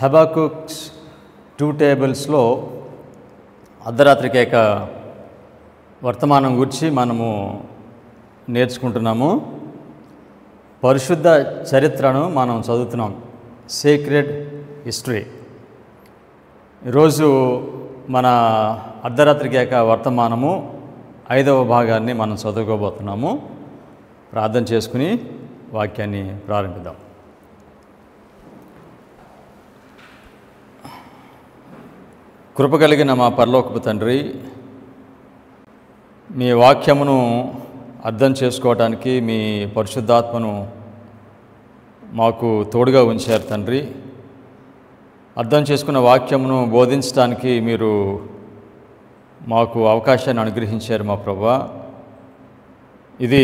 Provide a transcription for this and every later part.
హబక్కుక్స్ 2 టేబుల్స్లో అర్ధరాత్రి కేక వర్తమానం గురించి మనము నేర్చుకుంటున్నాము. పరిశుద్ధ చరిత్రను మనం చదువుతున్నాం, సీక్రెట్ హిస్టరీ. ఈరోజు మన అర్ధరాత్రి కేక వర్తమానము 5వ భాగాన్ని మనం చదువుకోబోతున్నాము. ప్రార్థన చేసుకుని వాక్యాన్ని ప్రారంభిద్దాం. కృప కలిగిన మా పరలోకపు తండ్రి, మీ వాక్యమును అర్థం చేసుకోవడానికి మీ పరిశుద్ధాత్మను మాకు తోడుగా ఉంచారు తండ్రి. అర్థం చేసుకున్న వాక్యమును బోధించడానికి మీరు మాకు అవకాశాన్ని అనుగ్రహించారు మా ప్రభువా. ఇది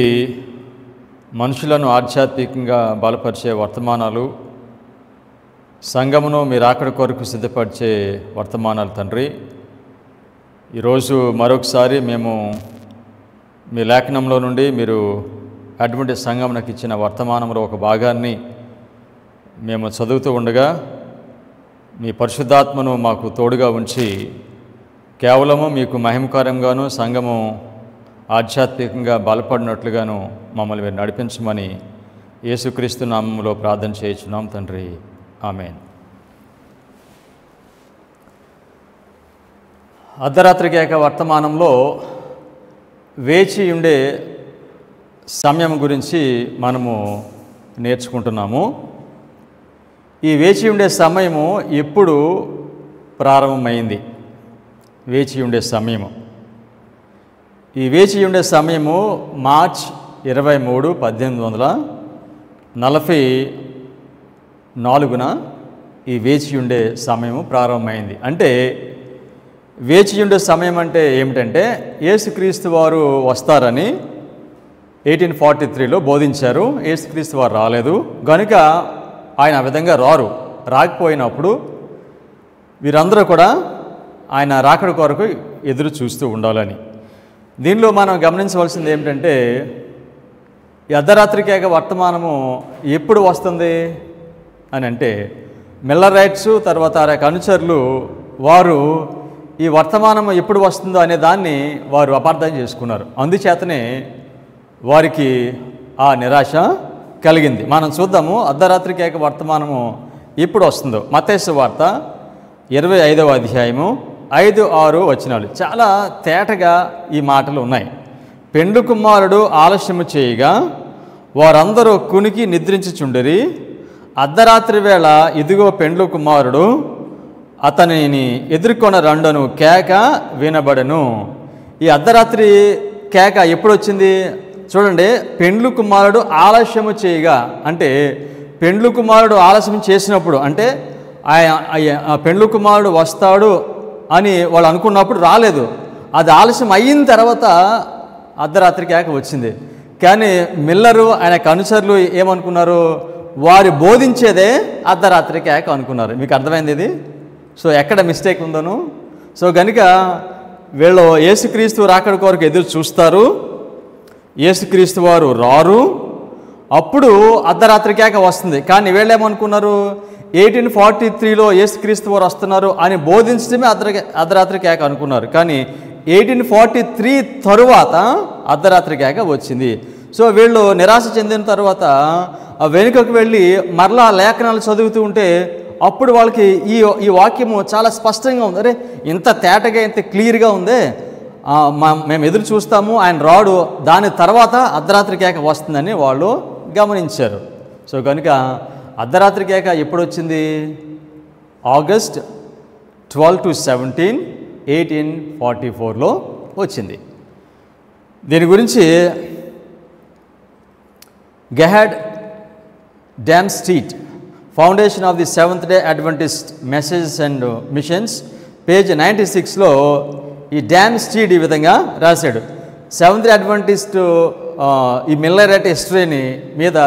మనుషులను ఆధ్యాత్మికంగా బలపరిచే వర్తమానాలు, సంఘమును మీరు అక్కడి కొరకు సిద్ధపరిచే వర్తమానాలు తండ్రి. ఈరోజు మరొకసారి మేము మీ లేఖనంలో నుండి మీరు అడ్వెంటిస్ట్ సంఘమునకు ఇచ్చిన వర్తమానంలో ఒక భాగాన్ని మేము చదువుతూ ఉండగా మీ పరిశుద్ధాత్మను మాకు తోడుగా ఉంచి కేవలము మీకు మహిమకరంగాను సంఘము ఆధ్యాత్మికంగా బలపడినట్లుగాను మమ్మల్ని మీరు నడిపించమని యేసుక్రీస్తు నామములో ప్రార్థన చేయించున్నాం తండ్రి, ఆమేన్. అర్ధరాత్రి కేక వర్తమానంలో వేచి ఉండే సమయం గురించి మనము నేర్చుకుంటున్నాము. ఈ వేచి ఉండే సమయము ఎప్పుడు ప్రారంభమైంది? వేచి ఉండే సమయము, ఈ వేచి ఉండే సమయము మార్చ్ 23, 1844 ఈ వేచి ఉండే సమయము ప్రారంభమైంది. అంటే వేచి ఉండే సమయం అంటే ఏమిటంటే, యేసుక్రీస్తు వారు వస్తారని 1843లో బోధించారు. యేసుక్రీస్తు వారు రాలేదు కనుక ఆయన ఆ విధంగా రాకపోయినప్పుడు వీరందరూ కూడా ఆయన రాకడ కొరకు ఎదురు చూస్తూ ఉండాలని. దీనిలో మనం గమనించవలసింది ఏమిటంటే, ఈ అర్ధరాత్రి కేక వర్తమానము ఎప్పుడు వస్తుంది అని అంటే, మిల్లరైట్స్ తర్వాత ఆ అనుచరులు వారు ఈ వర్తమానం ఎప్పుడు వస్తుందో అనే దాన్ని వారు అపార్థం చేసుకున్నారు. అందుచేతనే వారికి ఆ నిరాశ కలిగింది. మనం చూద్దాము అర్ధరాత్రి కేక వర్తమానము ఎప్పుడు వస్తుందో. మత్తయి సువార్త 25వ అధ్యాయము 5-6 వచనాలు చాలా తేటగా ఈ మాటలు ఉన్నాయి. పెండ్లి కుమారుడు ఆలస్యము చేయగా వారందరూ కునికి నిద్రించుచుండిరి. అర్ధరాత్రి వేళ ఇదిగో పెండ్లి కుమారుడు అతనిని ఎదుర్కొన్న రండను కేక వినబడెను. ఈ అర్ధరాత్రి కేక ఎప్పుడు వచ్చింది చూడండి. పెండ్లి కుమారుడు ఆలస్యము చేయగా అంటే పెండ్లి కుమారుడు ఆలస్యం చేసినప్పుడు అంటే ఆ పెండ్లి కుమారుడు వస్తాడు అని వాళ్ళు అనుకున్నప్పుడు రాలేదు. అది ఆలస్యం అయిన తర్వాత అర్ధరాత్రి కేక వచ్చింది. కానీ మిల్లరు ఆయన అనుచరులు ఏమనుకున్నారు? వారు బోధించేదే అర్ధరాత్రి కేక అనుకున్నారు. మీకు అర్థమైంది ఇది? సో ఎక్కడ మిస్టేక్ ఉందను? సో కనుక వీళ్ళు యేసుక్రీస్తు రాకడ కొరకు ఎదురు చూస్తారు, యేసుక్రీస్తు వారు రారు, అప్పుడు అర్ధరాత్రి కేక వస్తుంది. కానీ వీళ్ళు ఏమనుకున్నారు? 1843లో యేసుక్రీస్తు వారు వస్తున్నారు అని బోధించడమే అర్ధరాత్రి కేక అనుకున్నారు. కానీ 1843 తరువాత అర్ధరాత్రి కేక వచ్చింది. సో వీళ్ళు నిరాశ చెందిన తర్వాత వెనుకకు వెళ్ళి మరలా లేఖనాలు చదువుతూ ఉంటే అప్పుడు వాళ్ళకి ఈ వాక్యము చాలా స్పష్టంగా ఉంది. అరే ఇంత తేటగా ఇంత క్లియర్గా ఉందే, మేము ఎదురు చూస్తాము, ఆయన రాడు, దాని తర్వాత అర్ధరాత్రి కేక వస్తుందని వాళ్ళు గమనించారు. సో కనుక అర్ధరాత్రి కేక ఎప్పుడు వచ్చింది? ఆగస్ట్ 12-17, 1844లో వచ్చింది. దీని గురించి గెహాడ్ Damsteegt foundation of the Seventh Day Adventist messages and missions page 96లో ఈ డామ్స్టీట్ ఈ విధంగా రాశాడు. సెవెంత్ డే అడ్వెంటిస్ట్ ఈ మిల్లరైట్ హిస్టరీని మీద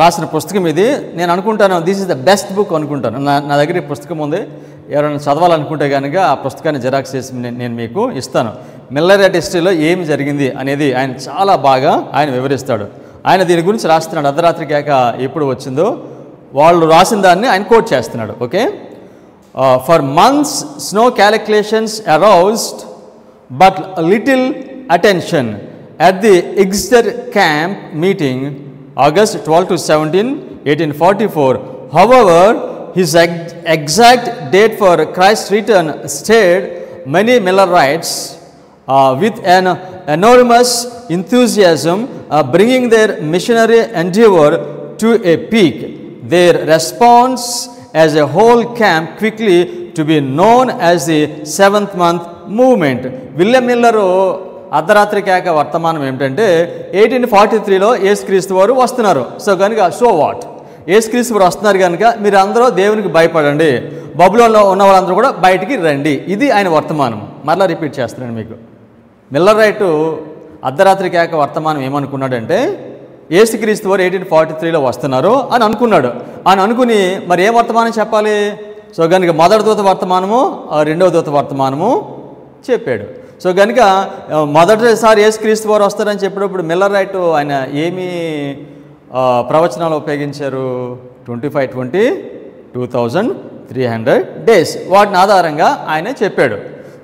రాసిన పుస్తకం ఇది. నేను అనుకుంటాను this is the best book అనుకుంటాను. నా దగ్గర ఈ పుస్తకం ఉంది. ఎవరైనా చదవాలనుకుంటే కనుక ఆ పుస్తకాన్ని జెరాక్స్ చేసి నేను మీకు ఇస్తాను. మిల్లరైట్ హిస్టరీలో ఏమి జరిగింది అనేది ఆయన చాలా బాగా ఆయన వివరిస్తాడు. ఆయన దీని గురించి రాస్తున్నాడు. అర్ధరాత్రి కేక ఎప్పుడు వచ్చిందో వాళ్ళు రాసిన దాన్ని ఆయన కోట్ చేస్తున్నాడు. Okay, for months Snow calculations aroused but little attention at the Exeter camp meeting August 12 to 17, 1844. However, his exact date for Christ's return stirred many Millerites with an enormous enthusiasm, bringing their missionary endeavor to a peak. Their response as a whole camp quickly to be known as the seventh month movement. William Miller అర్ధరాత్రి కేక వర్తమానం ఏమిటంటే 1843లో యేసుక్రీస్తు వారు వస్తున్నారు. So కనుక what, యేసుక్రీస్తు వారు వస్తున్నారు కనుక మీరు అందరూ దేవునికి భయపడండి, బబులోన్లో ఉన్న వాళ్ళందరూ కూడా బయటికి రండి. ఇది ఆయన వర్తమానం. మరలా రిపీట్ చేస్తున్నాను మీకు. మిల్లర్ రైట్ అర్ధరాత్రి కేక వర్తమానం ఏమనుకున్నాడంటే యేసుక్రీస్తు వారు 1843లో వస్తున్నారు అని అనుకున్నాడు. అని అనుకుని మరి ఏం వర్తమానం చెప్పాలి? సో కనుక మొదటి దూత వర్తమానము, రెండవ దూత వర్తమానము చెప్పాడు. సో కనుక మొదటిసారి యేసుక్రీస్తు వారు వస్తారని చెప్పినప్పుడు మిల్లర్ రైట్ ఆయన ఏమి ప్రవచనాలు ఉపయోగించారు? 25-20 2300 డేస్, వాటిని ఆధారంగా ఆయన చెప్పాడు.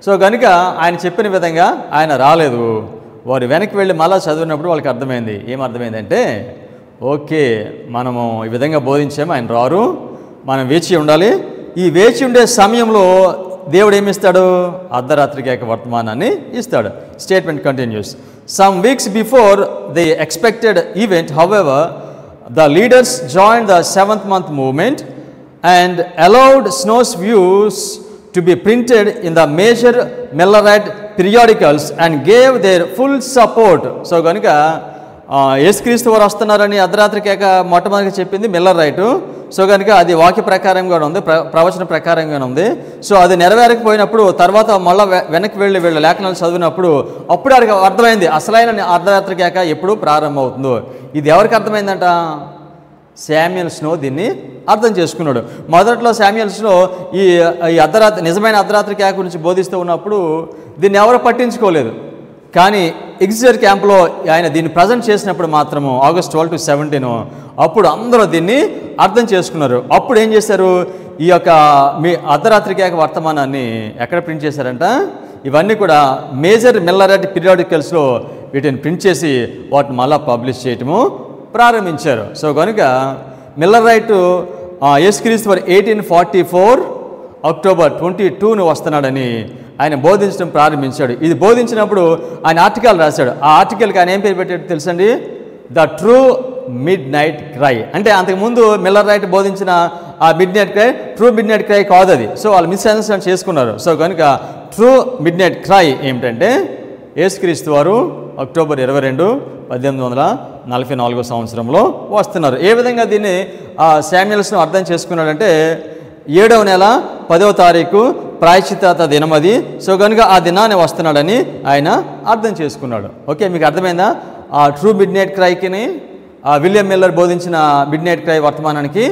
సో కనుక ఆయన చెప్పిన విధంగా ఆయన రాలేదు. వారు వెనక్కి వెళ్ళి మళ్ళీ చదివినప్పుడు వాళ్ళకి అర్థమైంది. ఏమర్థమైందంటే ఓకే, మనము ఈ విధంగా బోధించాము, ఆయన రారు, మనం వేచి ఉండాలి. ఈ వేచి ఉండే సమయంలో దేవుడు ఏమిస్తాడు? అర్ధరాత్రి కేక వర్తమానాన్ని ఇస్తాడు. Statement continues. Some weeks before the expected event, however, the leaders joined the seventh month movement and allowed Snow's views to be printed in the major Millerite periodicals and gave their full support. So కనుక యేసుక్రీస్తు వారు వస్తున్నారని అర్ధరాత్రి కేక మొట్టమొదటిగా చెప్పింది Miller right. So కనుక అది వాక్య ప్రకారంగానే ఉంది, ప్రవచన ప్రకారంగానే ఉంది. సో అది నెరవేరకపోయినప్పుడు తర్వాత మళ్ళీ వెనక్కి వెళ్ళి వీళ్ళ లేఖనాలు చదివినప్పుడు అప్పుడు వారికి అర్థమైంది అసలైన అర్ధరాత్రి కేక ఎప్పుడు ప్రారంభమవుతుందో. ఇది ఎవరికి అర్థమైందంట? శామ్యుయల్ స్నో దీన్ని అర్థం చేసుకున్నాడు. మొదట్లో శామ్యుయల్ స్నో ఈ అర్ధరాత్రి, నిజమైన అర్ధరాత్రి కేక గురించి బోధిస్తూ ఉన్నప్పుడు దీన్ని ఎవరు పట్టించుకోలేదు. కానీ ఎగ్జిటర్ క్యాంప్లో ఆయన దీన్ని ప్రజెంట్ చేసినప్పుడు మాత్రము August 12 to 17 అప్పుడు అందరూ దీన్ని అర్థం చేసుకున్నారు. అప్పుడు ఏం చేశారు? ఈ యొక్క మీ అర్ధరాత్రి కేక వర్తమానాన్ని ఎక్కడ ప్రింట్ చేశారంట? ఇవన్నీ కూడా మేజర్ మిల్లరైట్ పీరియాడికల్స్లో వీటిని ప్రింట్ చేసి వాటిని మళ్ళీ పబ్లిష్ చేయటము ప్రారంభించారు. సో కనుక మిల్లర్ రైట్ యేసుక్రీస్తు వారు 1844 October 22 వస్తున్నాడని ఆయన బోధించడం ప్రారంభించాడు. ఇది బోధించినప్పుడు ఆయన ఆర్టికల్ రాశాడు. ఆ ఆర్టికల్కి ఆయన ఏం పేరు పెట్టాడు తెలుసండి? The true midnight cry. అంటే అంతకుముందు మిల్లర్ రైట్ బోధించిన ఆ mid night cry true midnight cry కాదు అది. సో వాళ్ళు మిస్అండర్స్టాండ్ చేసుకున్నారు. సో కనుక ట్రూ మిడ్ నైట్ క్రై ఏమిటంటే యేసుక్రీస్తు వారు October 22, 1844 సంవత్సరంలో వస్తున్నారు. ఏ విధంగా దీన్ని శామ్యుయల్స్ను అర్థం చేసుకున్నాడంటే 7వ నెల 10వ తారీఖు ప్రాయశ్చిత్త దినమది. సో కనుక ఆ దినాన్ని వస్తున్నాడని ఆయన అర్థం చేసుకున్నాడు. ఓకే, మీకు అర్థమైందా? ఆ ట్రూ మిడ్ నైట్ క్రైకిని విలియం మిల్లర్ బోధించిన మిడ్ నైట్ క్రై వర్తమానానికి.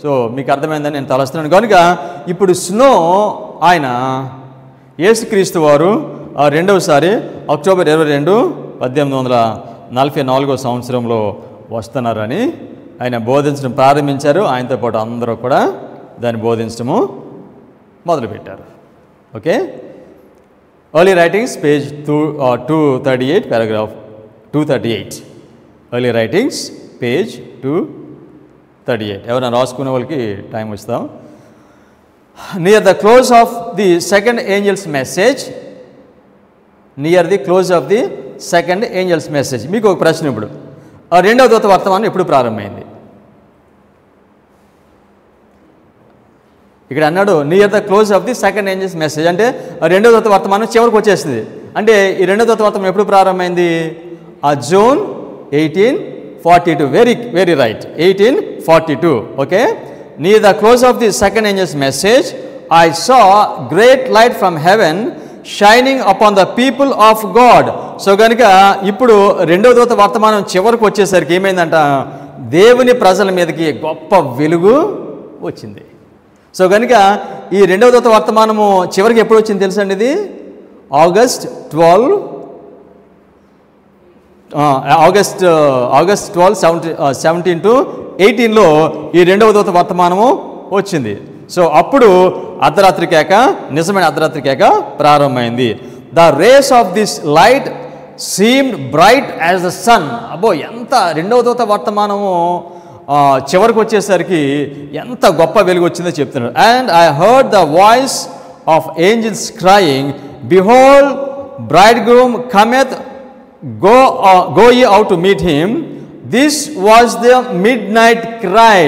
సో మీకు అర్థమైందని నేను తలస్తున్నాను. కనుక ఇప్పుడు స్నో ఆయన యేసుక్రీస్తు వారు రెండవసారి October 22, 1844 సంవత్సరంలో వస్తున్నారని ఆయన బోధించడం ప్రారంభించారు. ఆయనతో పాటు అందరూ కూడా దాన్ని బోధించడము మొదలుపెట్టారు. Okay, early writings page 238 paragraph 238. Early writings page 238. ఎవరైనా రాసుకునే వాళ్ళకి టైం ఇస్తాం. Near the close of the second angels message, near the close of the second angels message. మీకు ఒక ప్రశ్న. ఇప్పుడు రెండవ దూత వర్తమానం ఎప్పుడు ప్రారంభమైంది? ఇక్కడ అన్నాడు near the close of the second angels message, అంటే రెండో దూత వర్తమానం చివరికి వచ్చేసింది. అంటే ఈ రెండో దూత వర్తమానం ఎప్పుడు ప్రారంభమైంది? June 1842. Very right, 1842. Okay, near the close of the second angels message I saw great light from heaven shining upon the people of God. So కనుక ఇప్పుడు రెండో దూత వర్తమానం చివరికి వచ్చేసరికి ఏమైందంట? దేవుని ప్రజల మీదకి గొప్ప వెలుగు వచ్చింది. సో కనుక ఈ రెండవ దూత వర్తమానము చివరికి ఎప్పుడు వచ్చింది తెలుసండి? ఇది August 12, 17 to 18లో ఈ రెండవ దూత వర్తమానము వచ్చింది. సో అప్పుడు అర్ధరాత్రి కేక, నిజమైన అర్ధరాత్రి కేక ప్రారంభమైంది. The rays of this light seemed bright as the sun. అబ్బో, ఎంత రెండవ దూత వర్తమానము చివరికి వచ్చేసరికి ఎంత గొప్ప వెలుగు వచ్చిందో చెప్తున్నాడు. And I heard the voice of angels crying, behold braid groom cometh, go ye out to meet him. This was the midnight cry.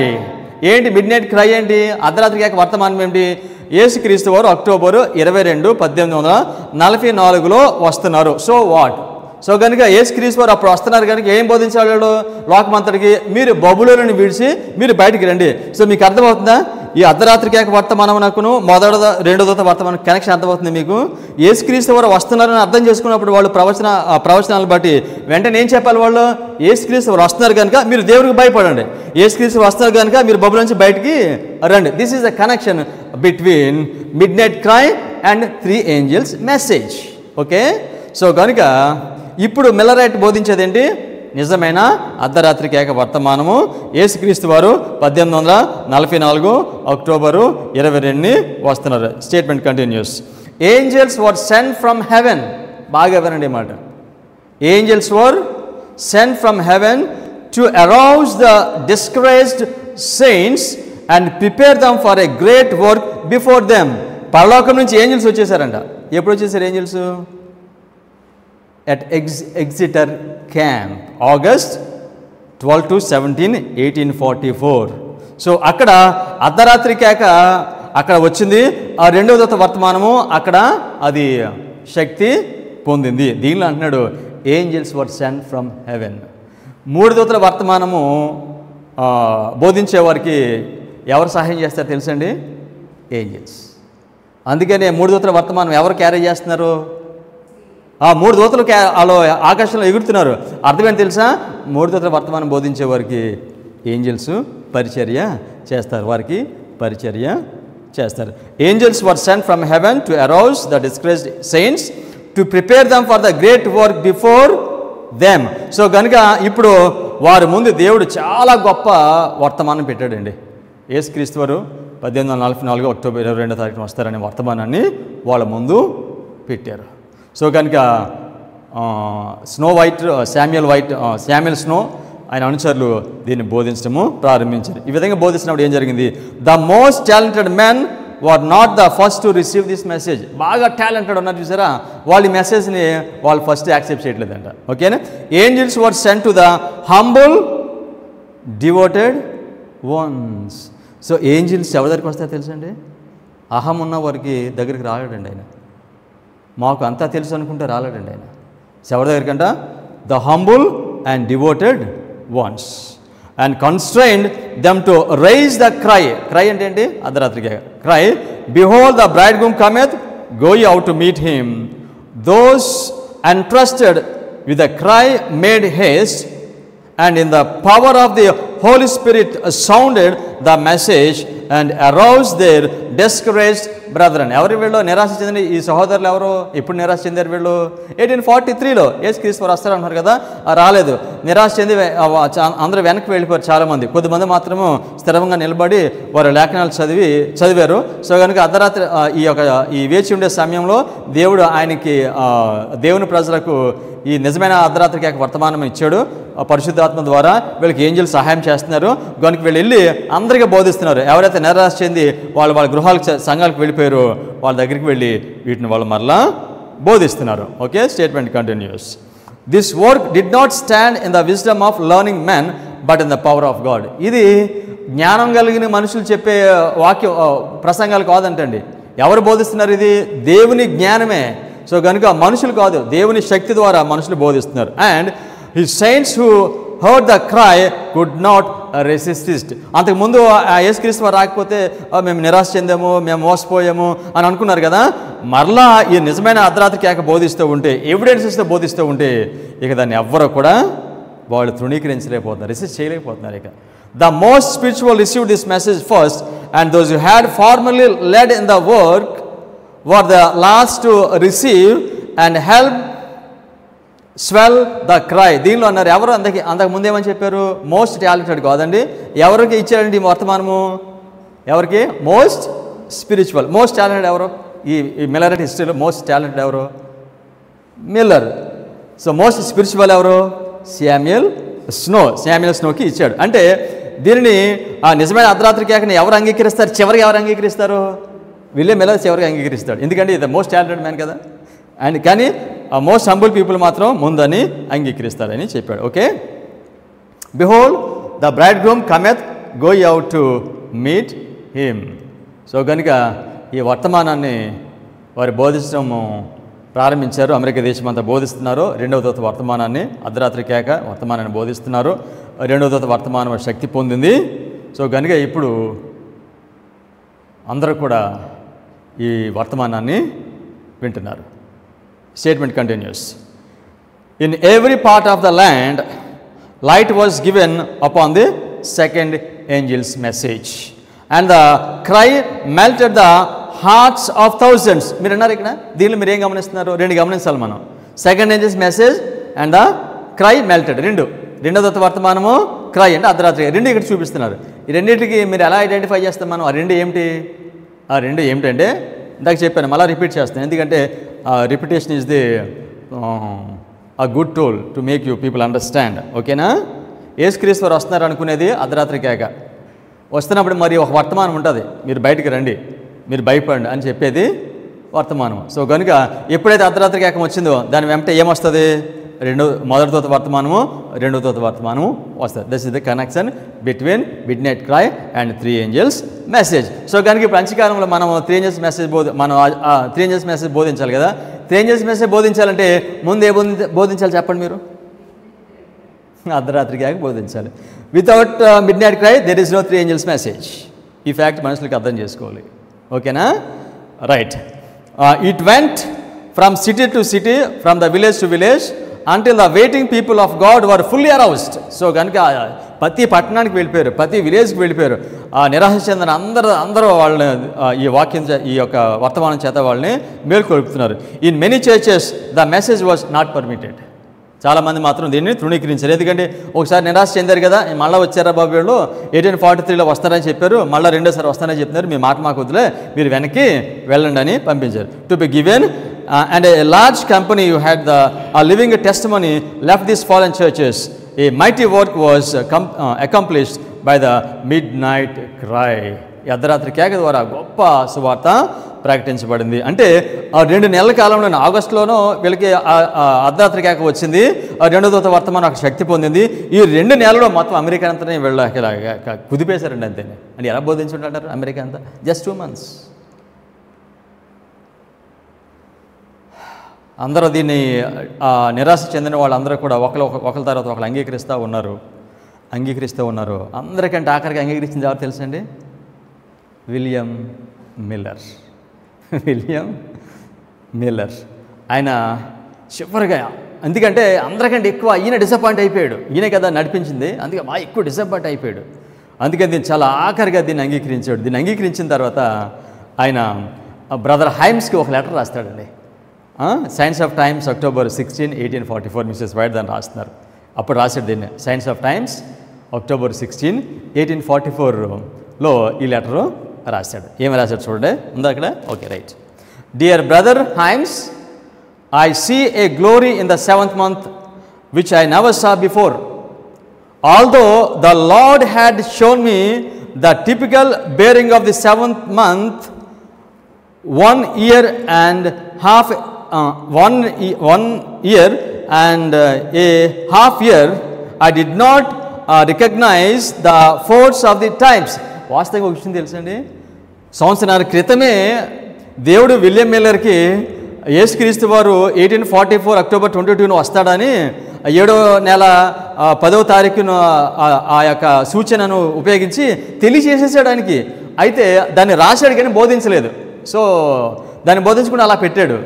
ఏంటి మిడ్ నైట్ క్రై? ఏంటి? అర్ధరాత్రి కేక వర్తమానం ఏంటి? యేసుక్రీస్తు వారు అక్టోబరు 22, 1844లో వస్తున్నారు. So what? సో కనుక యేసుక్రీస్తు వారు అప్పుడు వస్తున్నారు కనుక ఏం బోధించాడు లోకమంతటికి? మీరు బబులోనుని విడిచి మీరు బయటికి రండి. సో మీకు అర్థమవుతుందా ఈ అర్ధరాత్రి కేక వర్తమానమునకును రెండో దూత వర్తమానం కనెక్షన్ అర్థమవుతుంది మీకు? యేసుక్రీస్తు వారు వస్తున్నారని అర్థం చేసుకున్నప్పుడు వాళ్ళు ప్రవచనాలను బట్టి వెంటనే ఏం చెప్పాలి? వాళ్ళు యేసుక్రీస్తు వారు వస్తున్నారు కనుక మీరు దేవుడికి భయపడండి, యేసుక్రీస్తు వస్తున్నారు కనుక మీరు బబులో నుంచి బయటికి రండి. This is the connection between mid night cry and 3 angels message. Okay, so కనుక ఇప్పుడు మిల్లరైట్ బోధించేది ఏంటి? నిజమైన అర్ధరాత్రి కేక వర్తమానము. యేసుక్రీస్తు వారు 1844 అక్టోబరు 22 వస్తున్నారు. Statement continuous. Angels were cent from heaven. బాగా వినండి మాట. Angels were cent from heaven to arouse the discouraged saints and prepare them for a great work before them. పరలోకం నుంచి ఏంజల్స్ వచ్చేసారంట. ఎప్పుడు వచ్చేసారు angels? at Exeter Camp, August 12 to 17, 1844. So అక్కడ అర్ధరాత్రి కేక అక్కడ వచ్చింది. ఆ రెండవ దూత వర్తమానము అక్కడ అది శక్తి పొందింది. దీనిలో అంటున్నాడు angels were cent from heaven. 3 దూతల వర్తమానము బోధించే వారికి ఎవరు సహాయం చేస్తారో తెలుసండి? ఏంజల్స్. అందుకనే 3 దూతల వర్తమానం ఎవరు క్యారీ చేస్తున్నారు? ఆ 3 దూతలు వాళ్ళు ఆకాశంలో ఎగురుతున్నారు. అర్థమేంటి తెలుసా? 3 దూతల వర్తమానం బోధించే వారికి ఏంజల్స్ పరిచర్య చేస్తారు, వారికి పరిచర్య చేస్తారు. Angels were cent from heaven to arouse the discouraged saints to prepare them for the great work before them. So కనుక ఇప్పుడు వారి ముందు దేవుడు చాలా గొప్ప వర్తమానం పెట్టాడండి. యేసుక్రీస్తు వారు 1844 అక్టోబర్ 22 వస్తారనే వర్తమానాన్ని వాళ్ళ ముందు పెట్టారు. సో కనుక శామ్యుయల్ స్నో ఆయన అనుచరులు దీన్ని బోధించడము ప్రారంభించారు. ఈ విధంగా బోధించినప్పుడు ఏం జరిగింది? The most talented men were not the first to receive this message. బాగా టాలెంటెడ్ ఉన్నారు చూసారా, వాళ్ళ ఈ మెసేజ్ని వాళ్ళు ఫస్ట్ యాక్సెప్ట్ చేయట్లేదంట. ఓకేనా? Angels were sent to the humble devoted ones. So angels ఎవరి దగ్గరికి వస్తారో తెలుసండి? అహం ఉన్న వారికి దగ్గరికి రాలేడండి ఆయన. మాకు అంతా తెలుసు అనుకుంటే రాలేడండి ఆయన. ఎవరి దగ్గరికంట? The humble and devoted ones and constrained them to raise the cry. Cry అంటే ఏంటి? అర్ధరాత్రికి cry. Behold the bridegroom cometh, go you out to meet him. Those entrusted with a cry made haste, and in the power of the Holy Spirit sounded the message and aroused their discouraged brethren. ఎవరు వీళ్ళు? నిరాశ చెందిన ఈ సహోదరులు ఎవరు? ఎప్పుడు నిరాశ చెందారు వీళ్ళు? 1843లో యేసుక్రీస్తు వారు వస్తారంటున్నారు కదా, రాలేదు. నిరాశ చెంది అందరూ వెనక్కి వెళ్ళిపోయారు చాలామంది. కొద్దిమంది మాత్రము స్థిరంగా నిలబడి వారు లేఖనాలు చదివారు. సో కనుక అర్ధరాత్రి ఈ వేచి ఉండే సమయంలో దేవుడు దేవుని ప్రజలకు ఈ నిజమైన అర్ధరాత్రి కేక వర్తమానం ఇచ్చాడు పరిశుద్ధాత్మ ద్వారా. వీళ్ళకి ఏంజెల్ సహాయం చేస్తున్నారు. కనుక వీళ్ళు వెళ్ళి అందరికీ బోధిస్తున్నారు. ఎవరైతే నిరాశ చెంది వాళ్ళ గృహాలకు సంఘాలకు వెళ్ళిపోయారో వాళ్ళ దగ్గరికి వెళ్ళి వీటిని వాళ్ళు మరలా బోధిస్తున్నారు. Okay, statement continues. This work did not stand in the wisdom of learning men but in the power of God. ఇది జ్ఞానం కలిగిన మనుషులు చెప్పే ప్రసంగాలు కాదంటండి. ఎవరు బోధిస్తున్నారు? ఇది దేవుని జ్ఞానమే. సో కనుక మనుషులు కాదు, దేవుని శక్తి ద్వారా మనుషులు బోధిస్తున్నారు. And his saints who heard the cry could not resist it. అంతకుముందు యేసుక్రీస్తు వారు రాకపోతే మేము నిరాశ చెందాము, మేము మోసపోయాము అని అనుకున్నారు కదా. మరలా ఈ నిజమైన అర్ధరాత్రి కేక బోధిస్తూ ఉంటే, ఎవిడెన్సెస్తో బోధిస్తూ ఉంటే ఇక దాన్ని ఎవ్వరూ కూడా వాళ్ళు తృణీకరించలేకపోతున్నారు, రెసిస్ట్ చేయలేకపోతున్నారు. ఇక the most spiritual received this message first, and those who had formerly led in the work were the last to receive and help swell the cry. దీనిలో అన్నారు ఎవరు అంతకు ముందేమని చెప్పారు? మోస్ట్ టాలెంటెడ్ కాదండి. ఎవరికి ఇచ్చారండి ఈ వర్తమానము? ఎవరికి? Most spiritual. మోస్ట్ టాలెంటెడ్ ఎవరు? ఈ మిల్లర్ హిస్టరీలో మోస్ట్ టాలెంటెడ్ ఎవరు? మిల్లర్. సో మోస్ట్ స్పిరిచువల్ ఎవరు? శామ్యుయల్ స్నోకి ఇచ్చాడు. అంటే దీనిని ఆ నిజమైన అర్ధరాత్రి కేకని ఎవరు అంగీకరిస్తారు? చివరికి ఎవరు అంగీకరిస్తారు? విలియం మిల్లర్ చివరికి అంగీకరిస్తాడు. ఎందుకంటే ఇది మోస్ట్ టాలెంటెడ్ మ్యాన్ కదా. అండ్ కానీ ఆ మోస్ట్ హంబుల్ పీపుల్ మాత్రం ముందని అంగీకరిస్తారని చెప్పాడు. Okay. Behold the bridegroom cometh going out to meet him. So కనుక ఈ వర్తమానాన్ని వారు బోధించడం ప్రారంభించారు. అమెరికా దేశం అంతా బోధిస్తున్నారు. రెండవ దూత వర్తమానాన్ని, అర్ధరాత్రి కేక వర్తమానాన్ని బోధిస్తున్నారు. రెండవ దూత వర్తమానం శక్తి పొందింది. సో కనుక ఇప్పుడు అందరూ కూడా ఈ వర్తమానాన్ని వింటున్నారు. Statement continues. In every part of the land light was given upon the second angel's message and the cry melted the hearts of thousands. మీరు అన్నారు ఇక్కడ. దీనిలో మీరు ఏం గమనిస్తున్నారు? రెండు గమనించాలి మనం. Second angel's message and the cry melted. రెండో దూత వర్తమానము, క్రై అంటే అర్ధరాత్రి. రెండు ఇక్కడ చూపిస్తున్నారు. ఈ రెండింటికి మీరు ఎలా ఐడెంటిఫై చేస్తాం మనం? ఆ రెండు ఏమిటంటే ఇందాక చెప్పాను, మళ్ళీ రిపీట్ చేస్తాను. ఎందుకంటే repetition is the a good tool to make you people understand. ఓకేనా? యేసుక్రీస్తు వారు వస్తున్నారు అనుకునేది అర్ధరాత్రి కేక. వస్తున్నప్పుడు మరి ఒక వర్తమానం ఉంటుంది, మీరు బయటికి రండి, మీరు భయపడండి అని చెప్పేది వర్తమానం. సో కనుక ఎప్పుడైతే అర్ధరాత్రి కేకం వచ్చిందో దాని వెంట ఏమొస్తుంది? మొదటి దూత వర్తమానము, రెండో దూత వర్తమానము వస్తుంది. This is the connection between mid night cry and three angels message. So కనుక ఇప్పుడు అంచకాలంలో మనం three angels message three angels message బోధించాలి కదా. త్రీ ఏంజల్స్ మెసేజ్ బోధించాలంటే ముందు ఏ బోధించాలి చెప్పండి మీరు? అర్ధరాత్రి కేక బోధించాలి. Without midnight cry there is no three angels message. ఈ ఫ్యాక్ట్ మనుషులకి అర్థం చేసుకోవాలి. ఓకేనా? Right. It went from city to city, from the village to village until the waiting people of God were fully aroused. So కనుక ప్రతి పట్టణానికి వెళ్ళిపోయారు, ప్రతి విలేజ్కి వెళ్ళిపోయారు. నిరాశ చెందిన అందరూ వాళ్ళని ఈ యొక్క వర్తమానం చేత వాళ్ళని మేల్కొల్పుతున్నారు. In many churches the message was not permitted. చాలామంది మాత్రం దీన్ని తృణీకరించారు. ఎందుకంటే ఒకసారి నిరాశ చెందారు కదా, మళ్ళీ వచ్చారా బాబు వీళ్ళు 1843లో వస్తారని చెప్పారు, మళ్ళీ రెండోసారి వస్తారని చెప్తున్నారు, మీ మాట మాకు వదిలే, మీరు వెనక్కి వెళ్ళండి అని పంపించారు. To be given and a large company who had the living testimony left these fallen churches. A mighty work was accomplished by the midnight cry. అర్ధరాత్రి కేక ద్వారా గొప్ప సువార్త ప్రకటించబడింది. అంటే 2 నెలల కాలంలో ఆగస్టులోనూ వీళ్ళకి అర్ధరాత్రి కేక వచ్చింది, రెండో దూత వర్తమానం ఒక శక్తి పొందింది. ఈ 2 నెలల్లో మొత్తం అమెరికా అంతా వీళ్ళకి కుదిపేశారండి. అంతేనే అంటే ఎలా బోధించుంటారు అమెరికా అంతా? Just 2 months. అందరూ దీన్ని నిరాశ చెందిన వాళ్ళందరూ కూడా ఒకరి తర్వాత ఒకరు అంగీకరిస్తూ ఉన్నారు. అందరికంటే ఆఖరికి అంగీకరించింది ఎవరు తెలుసండి? William Miller. ఆయన చివరిగా, ఎందుకంటే అందరికంటే ఎక్కువ ఈయన డిసప్పాయింట్ అయిపోయాడు. ఈయన కదా నడిపించింది, అందుకే ఎక్కువ డిసప్పాయింట్ అయిపోయాడు. అందుకని దీన్ని చాలా ఆఖరిగా దీన్ని అంగీకరించాడు. దీన్ని అంగీకరించిన తర్వాత ఆయన బ్రదర్ హైమ్స్కి ఒక లెటర్ రాస్తాడండి. Signs of Times October 16, 1844 Mrs White దాన్ని రాస్తున్నారు. అప్పుడు రాశాడు దీన్ని. సైన్స్ ఆఫ్ టైమ్స్ October 16, 1844లో ఈ లెటరు రాశాడు. ఏమి రాశాడు చూడండి, ఉందా అక్కడ? Okay, right. Dear brother Himes, I see a glory in the 7th month which I never saw before. Although the Lord had shown me the typical bearing of the 7th month 1 year and half 1 year and a half year, I did not recognize the force of the times. వాస్తవంగా ఒక విషయం తెలుసండి, సంవత్సరాల క్రితమే దేవుడు William మిల్లర్కి యేసుక్రీస్తు వారు 1844 October 22 వస్తాడని 7వ నెల 10వ తారీఖున ఆ యొక్క సూచనను ఉపయోగించి తెలియజేసేసాడు ఆయనకి. అయితే దాన్ని రాశాడు కానీ బోధించలేదు. సో దాన్ని బోధించకుండా అలా పెట్టాడు.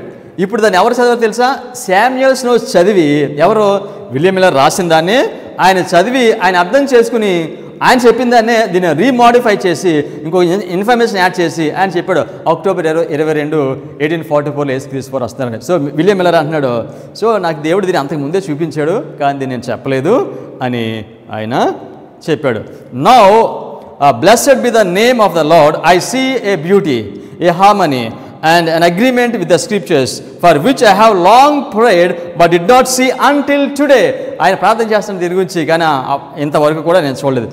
ఇప్పుడు దాన్ని ఎవరు చదివారో తెలుసా? శామ్యుయల్ స్నో చదివి, ఎవరు? విలియం మిల్లర్ రాసిన దాన్ని ఆయన చదివి ఆయన అర్థం చేసుకుని ఆయన చెప్పిన దాన్నే దీన్ని రీమాడిఫై చేసి ఇంకో ఇన్ఫర్మేషన్ యాడ్ చేసి ఆయన చెప్పాడు అక్టోబర్ 22, 1844 యేసుక్రీస్తు వారు వస్తారని. సో విలియం మిల్లర్ అంటున్నాడు, సో నాకు దేవుడు దీన్ని అంతకు ముందే చూపించాడు కానీ దీన్ని నేను చెప్పలేదు అని ఆయన చెప్పాడు. Now blessed be the name of the Lord, I see a beauty, a harmony and an agreement with the scriptures for which I have long prayed but did not see until today. ఆయన ప్రార్థన చేస్తున్న దీని గురించి కానీ ఇంతవరకు కూడా నేను చూడలేదు.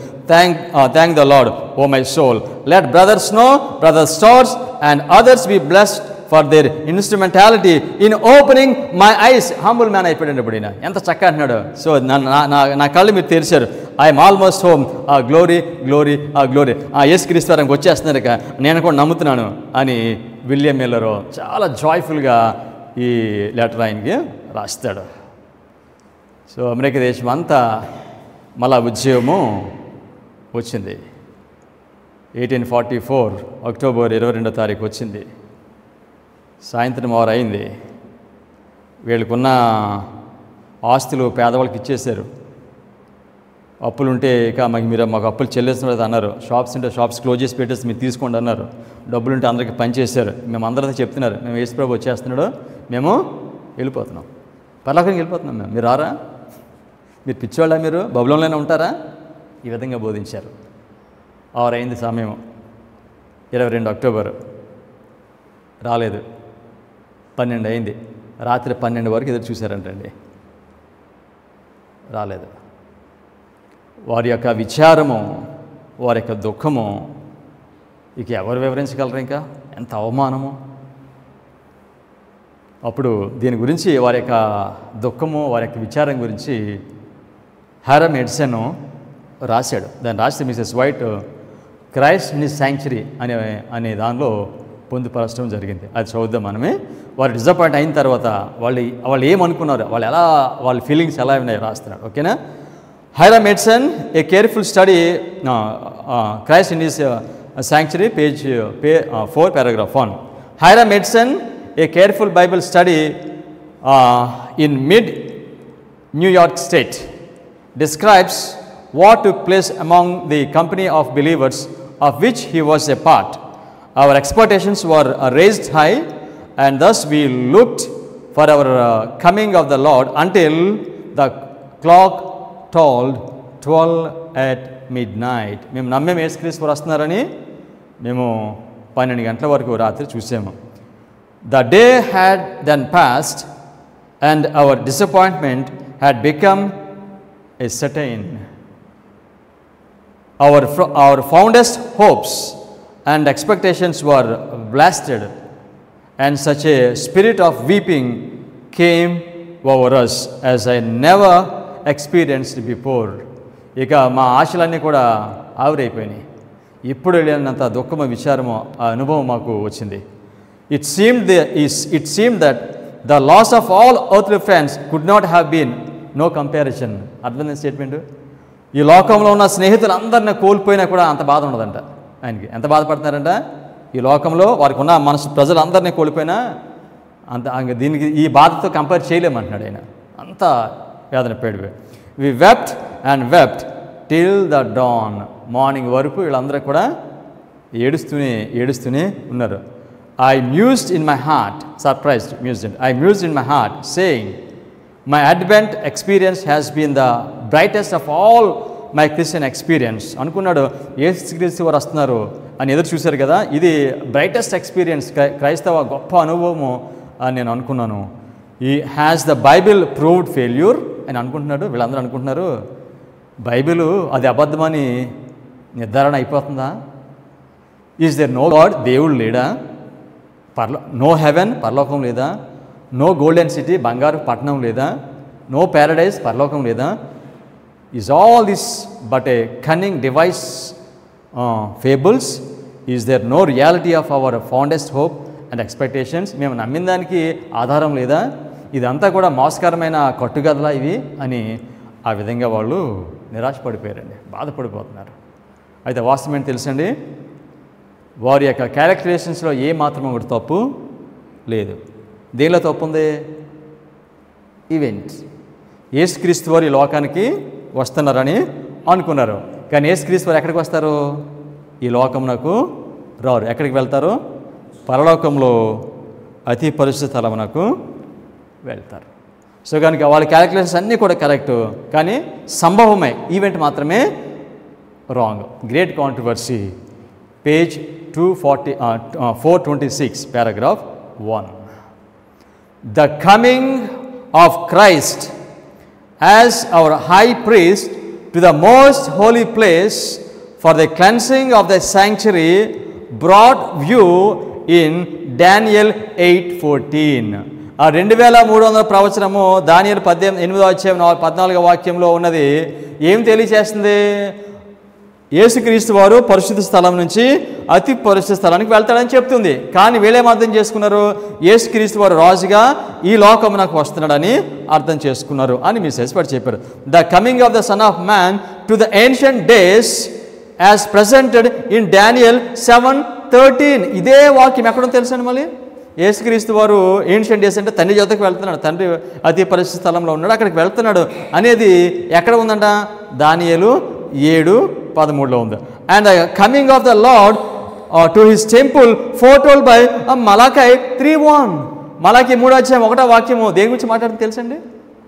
Thank the Lord O my soul, let brothers no, brothers stars and others be blessed for their instrumentality in opening my eyes. Humble man అయిపోయాడు ఇప్పుడు ఈయన, ఎంత చక్కగా అంటున్నాడు. సో నా కళ్ళు మీరు తెరిచారు. I'm almost home, glory glory glory, యేసుక్రీస్తు వారికి వచ్చేస్తున్నారు ఇక నేను కూడా నమ్ముతున్నాను అని విలియం మిల్లర్ చాలా జాయ్ఫుల్గా ఈ లెటర్ ఆయనకి రాస్తాడు. సో అమెరికా దేశం అంతా మళ్ళా ఉద్యమము వచ్చింది. 1844 అక్టోబర్ 22వ తారీఖు వచ్చింది. సాయంత్రం 6 అయింది. వీళ్ళకున్న ఆస్తులు పేదవాళ్ళకి ఇచ్చేశారు. అప్పులుంటే ఇక మాకు అప్పులు చెల్లిస్తున్నది అన్నారు. షాప్స్ ఉంటే షాప్స్ క్లోజ్ చేసి పెట్టేసి మీరు తీసుకోండి అన్నారు. డబ్బులుంటే అందరికీ పనిచేశారు. మేము అందరితో చెప్తున్నారు, మేము యేసుప్రభు వచ్చేస్తున్నాడు, మేము వెళ్ళిపోతున్నాం, పరలోకానికి వెళ్ళిపోతున్నాం, మీరు రారా, మీరు పిచ్చివాళ్ళ, మీరు బబులోన్లోనే ఉంటారా, ఈ విధంగా బోధించారు. 6 అయింది సమయం, 22 అక్టోబర్ రాలేదు. 12 అయింది, రాత్రి 12 వరకు ఎదురు చూశారంటండి, రాలేదు. వారి యొక్క విచారము, వారి యొక్క దుఃఖము ఇక ఎవరు వివరించగలరు? ఇంకా ఎంత అవమానము. అప్పుడు దీని గురించి వారి యొక్క దుఃఖము, వారి యొక్క విచారం గురించి హారమ్ ఎడ్సన్ రాశాడు. దాన్ని రాస్తే Mrs white Christ in his sanctuary అనే దానిలో పొందుపరచడం జరిగింది. అది చదువుదాం మనమే. వారు డిసప్పాయింట్ అయిన తర్వాత వాళ్ళు ఏమనుకున్నారు, వాళ్ళ ఫీలింగ్స్ ఎలా ఉన్నాయో రాస్తున్నాడు. ఓకేనా? Hiram Edson, a careful study, Christ in his sanctuary, page 4, paragraph 1. Hiram Edson, a careful Bible study in mid-New York State, describes what took place among the company of believers of which he was a part. Our expectations were raised high, and thus we looked for our coming of the Lord until the clock told 12 at midnight. మేము నమ్మేం యేసుక్రీస్తు వారు వస్తున్నారని మేము 12 గంటల వరకు రాత్రి చూసాము. The day had then passed and our disappointment had become a certain. Our fondest hopes and expectations were blasted, and such a spirit of weeping came over us as I never experienced before. ఇక మా ఆశలన్నీ కూడా ఆవిరైపోయినాయి. ఇప్పుడు వెళ్ళినంత దుఃఖము, విచారము, ఆ అనుభవం మాకు వచ్చింది. It seemed that the loss of all earthly friends could not have been no comparison. అర్థమైంది స్టేట్మెంటు? ఈ లోకంలో ఉన్న స్నేహితులందరినీ కోల్పోయినా కూడా అంత బాధ ఉండదంట ఆయనకి. ఎంత బాధపడుతున్నారంట? ఈ లోకంలో వారికి ఉన్న మనసు ప్రజలందరినీ కోల్పోయినా అంత దీనికి ఈ బాధతో కంపేర్ చేయలేమంటున్నాడు ఆయన. అంత వేదన పేడివే. We wept and wept till the dawn. Morning వరకు వీళ్ళందరూ కూడా ఏడుస్తూనే ఉన్నారు. I mused in my heart, surprised mused, I mused in my heart saying my advent experience has been the brightest of all my Christian experience. అనుకున్నాడు యేసుక్రీస్తు వారు వస్తున్నారు అని ఎదురు చూశారు కదా, ఇది బ్రైటెస్ట్ ఎక్స్పీరియన్స్, క్రైస్తవ గొప్ప అనుభవము అని నేను అనుకున్నాను. ఈ has the Bible proved failure అని అనుకుంటున్నాడు. వీళ్ళందరూ అనుకుంటున్నారు బైబిల్ అది అబద్ధమని నిర్ధారణ అయిపోతుందా? ఈజ్ దేర్ నో గాడ్, దేవుడు లేడా? నో హెవెన్, పరలోకం లేదా? నో గోల్డెన్ సిటీ, బంగారు పట్టణం లేదా? నో ప్యారడైజ్, పరలోకం లేదా? Is all this but a cunning device fables? Is there no reality of our fondest hope and expectations? మేము నమ్మిన దానికి ఆధారం లేదా? ఇదంతా కూడా మోసకరమైన కట్టుగదలా ఇవి అని ఆ విధంగా వాళ్ళు నిరాశపడిపోయారండి, బాధపడిపోతున్నారు. అయితే వాస్తవం ఏంటి తెలుసండి, వారి యొక్క క్యారెక్టరైజేషన్స్లో ఏ మాత్రం ఒకటి తప్పు లేదు. దేనిలో తప్పు ఉంది? ఈవెంట్స్. యేసుక్రీస్తు వారు ఈ లోకానికి వస్తున్నారని అనుకున్నారు. కానీ యేసుక్రీస్తు వారు ఎక్కడికి వస్తారు? ఈ లోకమునకు రారు. ఎక్కడికి వెళ్తారు? పరలోకంలో అతి పరిశుద్ధ స్థలమునకు వెళ్తారు. సో కనుక వాళ్ళ క్యాలిక్యులేషన్స్ అన్నీ కూడా కరెక్ట్, కానీ సంభవమే, ఈవెంట్ మాత్రమే wrong. Great controversy, page 426, paragraph 1. The coming of Christ as our high priest to the most holy place for the cleansing of the sanctuary brought view in Daniel 8:14. 2300 ప్రవచనము దానియేలు 8:14 వాక్యంలో ఉన్నది ఏం తెలియజేస్తుంది? యేసుక్రీస్తు వారు పరిశుద్ధ స్థలం నుంచి అతి పరిశుద్ధ స్థలానికి వెళ్తాడని చెప్తుంది. కానీ వీళ్ళేం అర్థం చేసుకున్నారు? యేసుక్రీస్తు వారు రాజుగా ఈ లోకమునకు వస్తున్నాడని అర్థం చేసుకున్నారు అని మిస్సెస్ వారు చెప్పారు. The coming of the son of man to the ancient days as presented in Daniel 7:13. ఇదే వాక్యం ఎక్కడో తెలుసండి. మళ్ళీ యేసుక్రీస్తు వారు ఏన్షియంట్ డేస్ అంటే తండ్రి జొద్దకు వెళ్తున్నాడు, తండ్రి అతి పరిశుద్ధ స్థలంలో ఉన్నాడు, అక్కడికి వెళ్తున్నాడు అనేది ఎక్కడ ఉందంట? దానియేలు 7:13 ఉంది. And coming of the Lord to his temple foretold by Malachi 3:1. మలాకి 3:1 వాక్యము దేని గురించి మాట్లాడుతుంది తెలుసండి?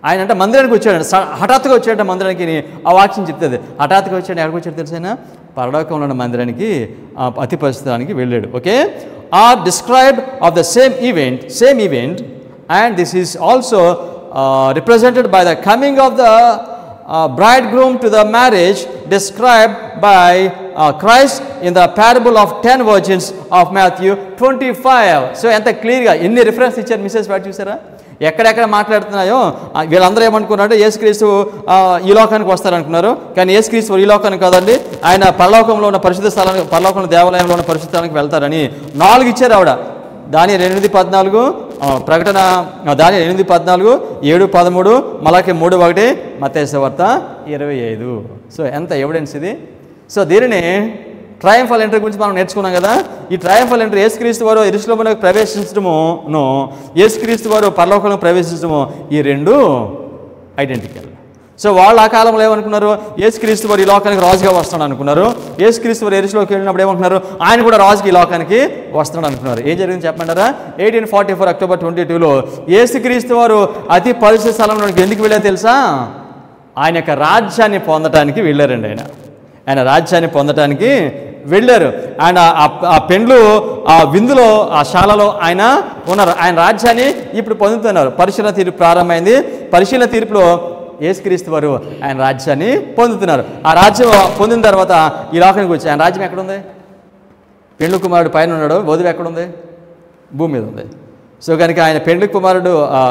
ఆయన అంటే మందిరానికి వచ్చాడు, హఠాత్తుగా వచ్చాడు మందిరానికి. ఆ వాక్యం చెప్తుంది హఠాత్తుగా వచ్చాడు. ఎక్కడికి వచ్చాడు తెలుసైనా? పరలోకంలో ఉన్న మందిరానికి, అతి పరిశుద్ధానికి వెళ్ళాడు. Okay, are described of the same event and this is also represented by the coming of the bridegroom to the marriage described by Christ in the parable of 10 virgins of Matthew 25. So ఎంత క్లియర్గా ఎన్ని reference ఇచ్చారు missus వాటి చూసారా? ఎక్కడెక్కడ మాట్లాడుతున్నాయో వీళ్ళందరూ ఏమనుకున్నారంటే యేసుక్రీస్తు ఈ లోకానికి వస్తారనుకున్నారు, కానీ యేసుక్రీస్తు ఈ లోకానికి కాదండి, ఆయన పరలోకంలో ఉన్న పరిశుద్ధ స్థలానికి, పరలోకంలో దేవాలయంలో ఉన్న పరిశుద్ధ స్థలానికి వెళ్తారని 4 ఇచ్చారు ఆవిడ. దానియేలు 8:14, ప్రకటన దానియేలు 8:14, 7:13, మలాకి 3:1, మత్తయి సువార్త 25. సో ఎంత ఎవిడెన్స్ ఇది! సో దీనిని ట్రయంఫల్ ఎంట్రీ గురించి మనం నేర్చుకున్నాం కదా. ఈ ట్రయంఫల్ ఎంట్రీ యేసుక్రీస్తు వారు యెరూషలేములోకి ప్రవేశించడమును, యేసుక్రీస్తు వారు పరలోకంలోకి ప్రవేశించడము, ఈ రెండు ఐడెంటికల్. సో వాళ్ళు ఆ కాలంలో ఏమనుకున్నారు? యేసుక్రీస్తు వారు ఈ లోకానికి రాజుగా వస్తున్నాడు అనుకున్నారు. యేసుక్రీస్తు వారు యెరూషలేముకి వెళ్ళినప్పుడు ఏమనుకున్నారు? ఆయన కూడా రాజుకి ఈ లోకానికి వస్తున్నాడు అనుకున్నారు. ఏం జరిగింది చెప్పమంటారా? 1844 అక్టోబర్ 22లో యేసుక్రీస్తు వారు అతి పరిశుద్ధ స్థలంలోకి ఎందుకు వెళ్ళారో తెలుసా? ఆయన యొక్క రాజ్యాన్ని పొందటానికి వెళ్ళారండి. ఆయన రాజ్యాన్ని పొందటానికి వెళ్ళారు. ఆయన ఆ పెండ్లు ఆ విందులో, ఆ శాలలో ఆయన ఉన్నారు. ఆయన రాజ్యాన్ని ఇప్పుడు పొందుతున్నారు. పరిశీలన తీర్పు ప్రారంభమైంది. పరిశీలన తీర్పులో యేసుక్రీస్తు వారు ఆయన రాజ్యాన్ని పొందుతున్నారు. ఆ రాజ్యం పొందిన తర్వాత ఈ లోకానికి వచ్చి ఆయన రాజ్యం ఎక్కడుంది? పెండ్లి కుమారుడు పైన ఉన్నాడు, వధువు ఎక్కడుంది? భూమి మీద ఉంది. సో కనుక ఆయన పెండ్లి కుమారుడు ఆ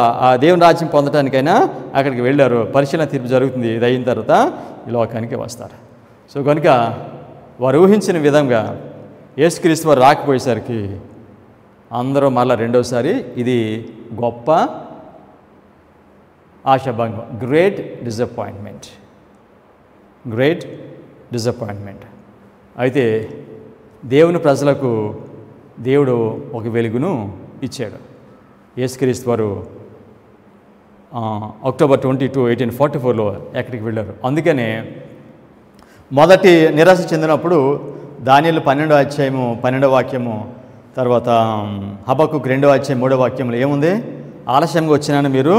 దేవుని రాజ్యం పొందటానికైనా అక్కడికి వెళ్ళారు. పరిశీలన తీర్పు జరుగుతుంది. ఇది అయిన తర్వాత ఈ లోకానికి వస్తారు. సో కనుక వారు ఊహించిన విధంగా యేసుక్రీస్తు వారు రాకపోయేసరికి అందరూ మళ్ళీ రెండోసారి ఇది గొప్ప ఆశాభంగం, గ్రేట్ డిసప్పాయింట్మెంట్. అయితే దేవుని ప్రజలకు దేవుడు ఒక వెలుగును ఇచ్చాడు. యేసుక్రీస్తు వారు అక్టోబర్ 22, 1844లో ఎక్కడికి వెళ్ళారు. అందుకనే మొదటి నిరాశ చెందినప్పుడు దానియేలు 12వ వాక్యము, తర్వాత హబక్కుకు 2వ అధ్యాయం 3వ వాక్యంలో ఏముంది? ఆలస్యంగా వచ్చినాను మీరు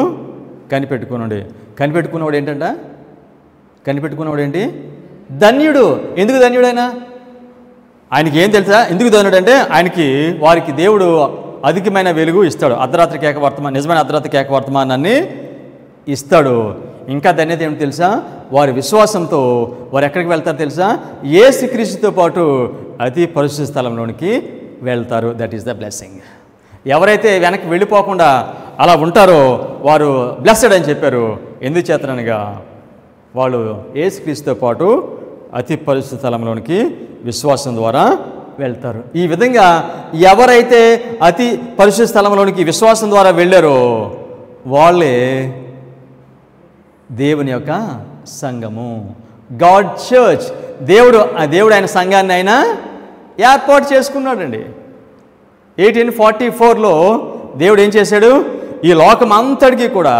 కనిపెట్టుకున్నాడు. కనిపెట్టుకున్నవాడు ఏంటి? ధన్యుడు. ఎందుకు ధన్యుడైనా? ఆయనకి ఏం తెలుసా? ఎందుకు ధన్యుడు అంటే వారికి దేవుడు అధికమైన వెలుగు ఇస్తాడు. అర్ధరాత్రి కేక వర్తమానం, నిజమైన అర్ధరాత్రి కేక వర్తమానాన్ని ఇస్తాడు. ఇంకా ధన్యత ఏమిటి తెలుసా? వారి విశ్వాసంతో వారు ఎక్కడికి వెళ్తారు తెలుసా? యేసుక్రీస్తుతో పాటు అతి పరిశుద్ధ స్థలంలోనికి వెళ్తారు. That is the blessing. ఎవరైతే వెనక్కి వెళ్ళిపోకుండా అలా ఉంటారో వారు బ్లెస్సెడ్ అని చెప్పారు. ఎందుకు చేతనగా వాళ్ళు యేసుక్రీస్తుతో పాటు అతి పరిశుద్ధ స్థలంలోనికి విశ్వాసం ద్వారా వెళ్తారు. ఈ విధంగా ఎవరైతే అతి పరిశుద్ధ స్థలంలోనికి విశ్వాసం ద్వారా వెళ్ళారో వాళ్ళే దేవుని యొక్క సంఘము, గాడ్ చర్చ్. దేవుడు ఆయన సంఘాన్ని ఆయన ఏర్పాటు చేసుకున్నాడండి. 1844లో దేవుడు ఏం చేశాడు? ఈ లోకం అంతటికీ కూడా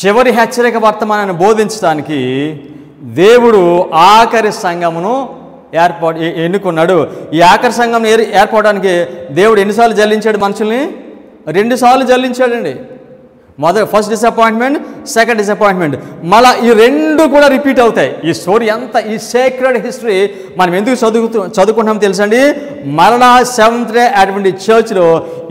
చివరి హెచ్చరిక వర్తమానాన్ని బోధించడానికి దేవుడు ఆఖరి సంఘమును ఎన్నుకున్నాడు. ఈ ఆఖరి సంఘం ఏర్పడడానికి దేవుడు ఎన్నిసార్లు జల్లించాడు మనుషుల్ని? 2 సార్లు జల్లించాడండి. First disappointment, second disappointment. మళ్ళీ ఈ 2 కూడా రిపీట్ అవుతాయి. ఈ స్టోరీ అంతా, ఈ సేక్రెడ్ హిస్టరీ మనం ఎందుకు చదువుకుంటాం తెలుసండి? మరలా సెవెంత్ డే అడ్వెంటిస్ట్ చర్చ్లో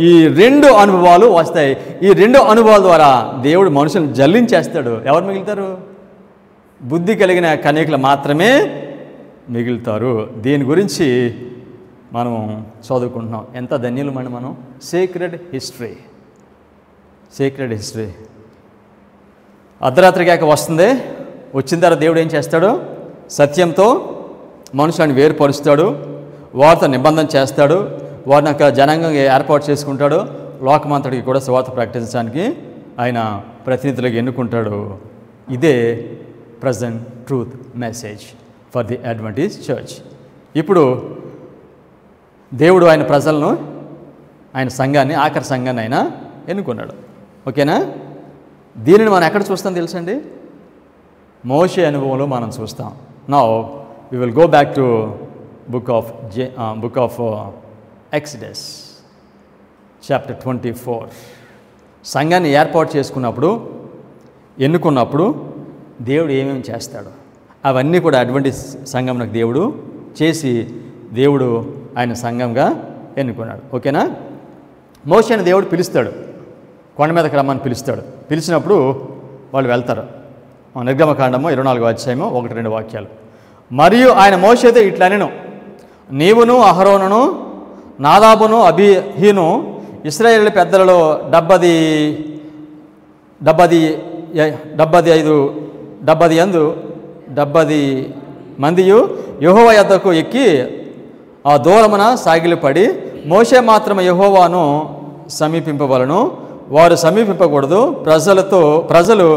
ఈ 2 అనుభవాలు వస్తాయి. ఈ 2 అనుభవాల ద్వారా దేవుడు మనుషులను జల్లించేస్తాడు. ఎవరు మిగులుతారు? బుద్ధి కలిగిన కన్యకులు మాత్రమే మిగులుతారు. దీని గురించి మనం చదువుకుంటున్నాం. ఎంత ధన్యులమండి మనం. Sacred history, secret history. అర్ధరాత్రి కాక వస్తుంది. వచ్చిన తర్వాత దేవుడు ఏం చేస్తాడు? సత్యంతో మనుషులను వేరుపరుస్తాడు, వారితో నిబంధన చేస్తాడు, వారిని ఒక జనాంగంగా ఏర్పాటు చేసుకుంటాడు. లోకమంతటికి కూడా సువార్త ప్రకటించడానికి ఆయన ప్రతినిధులకు ఎన్నుకుంటాడు. ఇదే present truth message for the Adventist church. ఇప్పుడు దేవుడు ఆయన ప్రజలను, ఆయన సంఘాన్ని, ఆఖరి సంఘాన్ని ఆయన ఎన్నుకున్నాడు. ఓకేనా? దీనిని మనం ఎక్కడ చూస్తాం తెలుసండి? మోషే అనుభవంలో మనం చూస్తాం. Now we will go back to book of Exodus chapter 24. సంఘాన్ని ఏర్పాటు చేసుకున్నప్పుడు, ఎన్నుకున్నప్పుడు దేవుడు ఏమేమి చేస్తాడు అవన్నీ కూడా అడ్వెంటిస్ట్ సంఘంకు దేవుడు చేసి దేవుడు ఆయన సంఘంగా ఎన్నుకున్నాడు. ఓకేనా? మోషేని దేవుడు పిలుస్తాడు, కొండ మీదకి రమ్మని పిలుస్తాడు. పిలిచినప్పుడు వాళ్ళు వెళ్తారు. నిర్గమకాండము 24వ అధ్యాయము 1-2 వాక్యాలు. మరియు ఆయన మోషేతో ఇట్లా అనెను, నీవును అహరోనును నాదాబును అబీహును ఇశ్రాయేలు పెద్దలలో 70 మందియు యెహోవా యొద్దకు ఎక్కి ఆ దూరమున సాగిలపడి మోషే మాత్రం యెహోవాను సమీపింపవలను, వారు సమీపింపకూడదు, ప్రజలు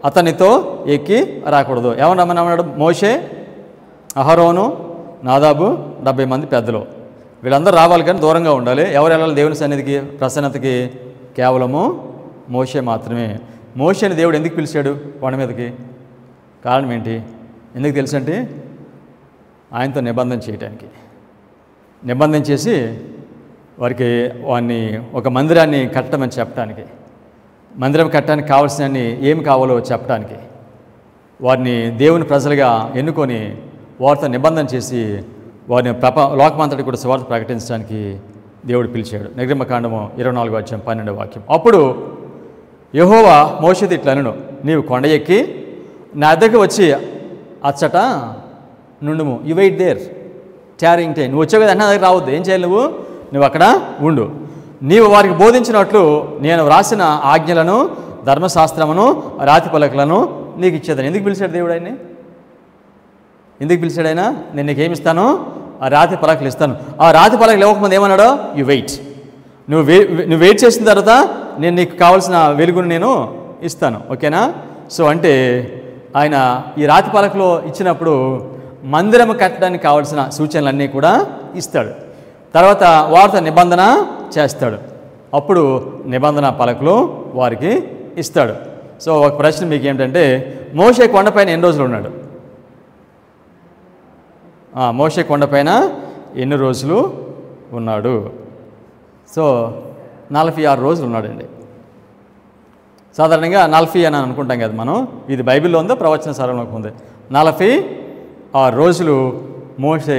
అతనితో ఎక్కి రాకూడదు. ఏమన్నాడు? మోషే, అహరోను, నాదాబు, 70 మంది పెద్దలు. వీళ్ళందరూ రావాలి కానీ దూరంగా ఉండాలి. ఎవరు వెళ్ళాలి దేవుని సన్నిధికి, ప్రసన్నతకి? కేవలము మోషే మాత్రమే. మోషేని దేవుడు ఎందుకు పిలిచాడు కొండ మీదకి? కారణం ఏంటి? ఎందుకు తెలుసంటే ఆయనతో నిబంధన చేయటానికి. నిబంధన చేసి వారిని ఒక మందిరాన్ని కట్టమని చెప్పడానికి, మందిరం కట్టడానికి కావాల్సిన ఏమి కావాలో చెప్పడానికి, వారిని దేవుని ప్రజలుగా ఎన్నుకొని వారితో నిబంధన చేసి వారిని లోకమంతటి కూడా సువార్త ప్రకటించడానికి దేవుడు పిలిచాడు. నిర్గమకాండము 24వ అధ్యాయం 12వ వాక్యం. అప్పుడు యెహోవా మోషేతో ఇట్లా అనెను, నీవు కొండ ఎక్కి నా దగ్గరికి వచ్చి అచ్చట నుండుము. You wait there tarrying time. నువ్వు వచ్చావు కదా, అన్న దగ్గర రావద్దు. ఏం చేయాలి? నువ్వు అక్కడ ఉండు. నీవు వారికి బోధించినట్లు నేను వ్రాసిన ఆజ్ఞలను, ధర్మశాస్త్రమును, రాతి పలకలను నీకు ఇచ్చేదని. ఎందుకు పిలిచాడు దేవుడు ఆయన్ని? ఎందుకు పిలిచాడు ఆయన? నేను నీకేమి ఇస్తాను? ఆ రాతి పలకలు ఇస్తాను. ఆ రాతి పలకలు ఇవ్వకముందు ఏమన్నాడో? You wait. నువ్వు వెయిట్ చేసిన తర్వాత నేను నీకు కావాల్సిన వెలుగును నేను ఇస్తాను. ఓకేనా? సో అంటే ఆయన ఈ రాతి పలకలో ఇచ్చినప్పుడు మందిరం కట్టడానికి కావాల్సిన సూచనలన్నీ కూడా ఇస్తాడు. తర్వాత వారితో నిబంధన చేస్తాడు. అప్పుడు నిబంధన పలకలు వారికి ఇస్తాడు. సో ఒక ప్రశ్న మీకు ఏమిటంటే, మోషే కొండపైన ఎన్ని రోజులు ఉన్నాడు? మోషే కొండపైన ఎన్ని రోజులు ఉన్నాడు? సో 46 రోజులు ఉన్నాడండి. సాధారణంగా 40 అని అనుకుంటాం కదా మనం. ఇది బైబిల్లో ఉందో ప్రవచన సారంలోకి ఉంది. 46 రోజులు మోషే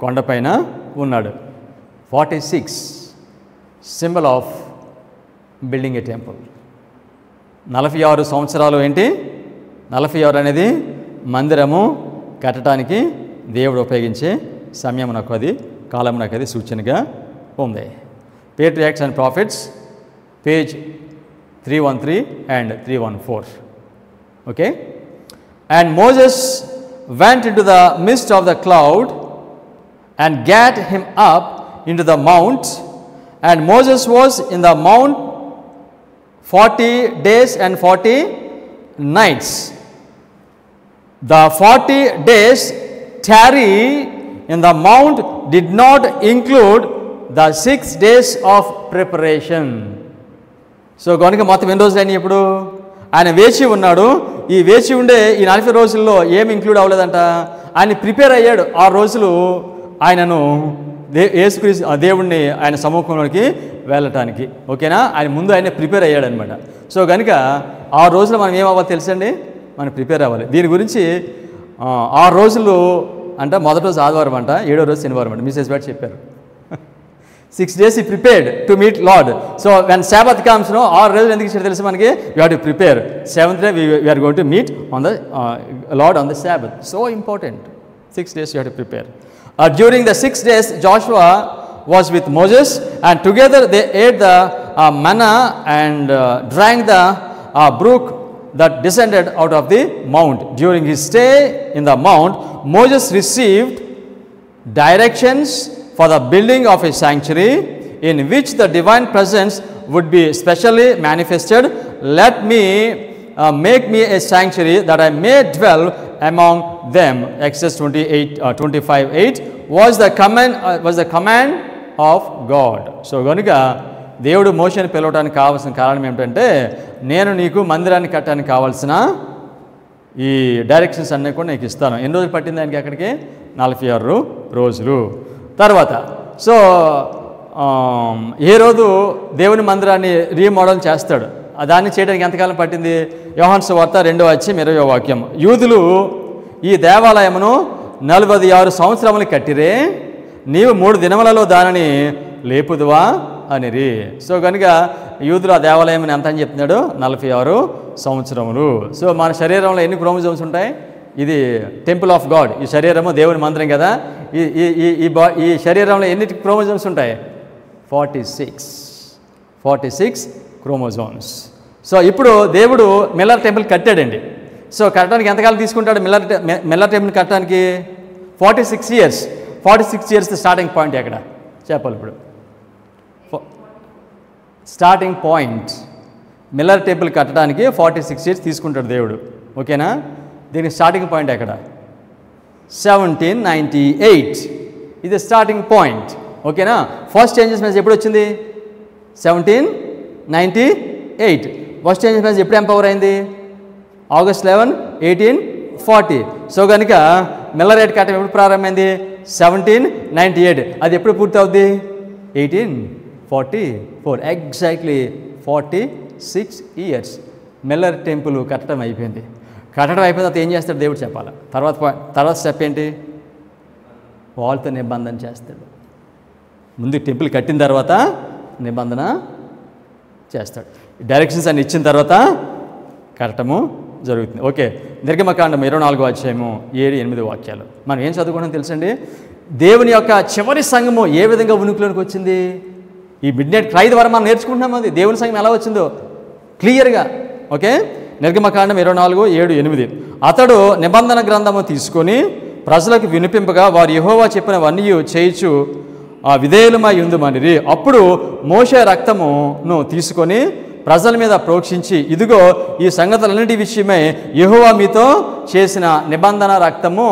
కొండపైన ఉన్నాడు. 46 symbol of building A temple. 46 సంవత్సరాలు ఏంటి? 46 అనేది మందిరము కట్టడానికి దేవుడు ఉపయోగించే సమయమునకు, అది కాలమునకు అది సూచనగా ఉంది. పేట్రియాక్స్ and profits, page 313 and 314. Okay? And Moses went into the midst of the cloud and gat him up into the mount, and Moses was in the mount 40 days and 40 nights. The 40 days tarry in the mount did not include the 6 days of preparation. So కనుక మొత్తం ఎన్ని రోజులు అయినాయి? ఇప్పుడు ఆయన వేచి ఉన్నాడు. ఈ వేచి ఉండే ఈ 40 రోజుల్లో ఏమి ఇంక్లూడ్ అవ్వలేదంట. ఆయన ప్రిపేర్ అయ్యాడు 6 రోజులు ఆయనను యేసుక్రీస్తు దేవుణ్ణి ఆయన సముఖంలోకి వెళ్ళటానికి. ఓకేనా, ఆయన ముందు ఆయన ప్రిపేర్ అయ్యాడు అనమాట. సో కనుక 6 రోజులు మనం ఏమవ్వాలి తెలుసండి, మనం ప్రిపేర్ అవ్వాలి. దీని గురించి 6 రోజులు అంట, మొదటి రోజు ఆదివారం అంట, 7వ రోజు శనివారం అంట. మిసెస్ బ్యాట్ చెప్పారు 6 days he prepared to meet Lord. So when Sabbath comes, 6 రోజులు ఎందుకు ఇచ్చారు తెలుసు మనకి, we have to prepare. 7th day we are going to meet on the Lord on the Sabbath. So important. 6 days you have to prepare. During the 6 days Joshua was with Moses, and together they ate the manna and drank the brook that descended out of the mount. During his stay in the mount, Moses received directions for the building of a sanctuary in which the divine presence would be specially manifested. Let me make me a sanctuary that I may dwell among them. Exodus 25:8 was the command of God. So గనుక దేవుడు మోషేని పిలవడానికి కావాల్సిన కారణం ఏమిటంటే, నేను నీకు మందిరాన్ని కట్టడానికి కావాల్సిన ఈ డైరెక్షన్స్ అన్నీ కూడా నీకు ఇస్తాను. ఎన్ని రోజులు పట్టింది ఆయనకి అక్కడికి? 46 రోజులు. తర్వాత సో ఏ రోజు దేవుని మందిరాన్ని రీమోడల్ చేస్తాడు, దాన్ని చేయడానికి ఎంతకాలం పట్టింది? యోహాను సువార్త 2:20 వాక్యం. యూదులు ఈ దేవాలయమును 46 సంవత్సరములు కట్టిరే, నీవు 3 దినములలో దానిని లేపుదువా అనిరి. సో కనుక యూదులు ఆ దేవాలయం ఎంత అని చెప్తున్నాడు? 46 సంవత్సరములు. సో మన శరీరంలో ఎన్ని క్రోమోజోమ్స్ ఉంటాయి? ఇది టెంపుల్ ఆఫ్ గాడ్. ఈ శరీరము దేవుని మందిరం కదా. ఈ శరీరంలో ఎన్ని క్రోమోజోమ్స్ ఉంటాయి? 46 క్రోమోజోమ్స్. సో ఇప్పుడు దేవుడు మిల్లర్ టెంపుల్ కట్టాడండి. సో కట్టడానికి ఎంతకాలం తీసుకుంటాడు? మిల్లర్ టెంపుల్ కట్టడానికి 46 years. 46 years స్టార్టింగ్ పాయింట్ ఎక్కడ చెప్పాలి? ఇప్పుడు స్టార్టింగ్ పాయింట్ మిల్లర్ టెంపుల్ కట్టడానికి 46 years తీసుకుంటాడు దేవుడు. ఓకేనా, దీనికి స్టార్టింగ్ పాయింట్ ఎక్కడ? 1798 ఇది స్టార్టింగ్ పాయింట్. ఓకేనా, ఫస్ట్ చేంజెస్ మెసేజ్ ఎప్పుడు వచ్చింది? 1798. ఫస్ట్ చేంజెస్ మెసేజ్ ఎప్పుడు ఎంపవర్ అయింది? August 11, 1840. సో కనుక మిల్లర్ రేట్ కట్టడం ఎప్పుడు ప్రారంభమైంది? 1798. అది ఎప్పుడు పూర్తి అవుద్ది? 1844. ఎగ్జాక్ట్లీ 46 years మిల్లర్ టెంపుల్ కట్టడం అయిపోయింది. కట్టడం అయిపోయిన తర్వాత ఏం చేస్తాడు దేవుడు చెప్పాలి. తర్వాత స్టెప్ ఏంటి? వాళ్ళతో నిబంధన చేస్తాడు. ముందు టెంపుల్ కట్టిన తర్వాత నిబంధన చేస్తాడు. డైరెక్షన్స్ అన్ని ఇచ్చిన తర్వాత కట్టడము జరుగుతుంది. ఓకే, నిర్గమకాండం 24:7-8 వాక్యాలు మనం ఏం చదువుకున్నాం తెలుసండి? దేవుని యొక్క చివరి సంఘము ఏ విధంగా ఉనికిలోనికి వచ్చింది? ఈ మిడ్నైట్ క్రై ద్వారా మనం నేర్చుకుంటున్నాం. అది దేవుని సంఘం ఎలా వచ్చిందో క్లియర్గా. ఓకే, నిర్గమకాండం 24:7-8. అతడు నిబంధన గ్రంథము తీసుకొని ప్రజలకు వినిపింపగా వారు యెహోవా చెప్పినవన్నీ చేయుచు విధేయులమై ఉందుమనిరి. అప్పుడు మోషే రక్తమును తీసుకొని ప్రజల మీద ప్రోక్షించి, ఇదిగో ఈ సంగతులన్నిటి విషయమై యెహోవా మీతో చేసిన నిబంధన రక్తము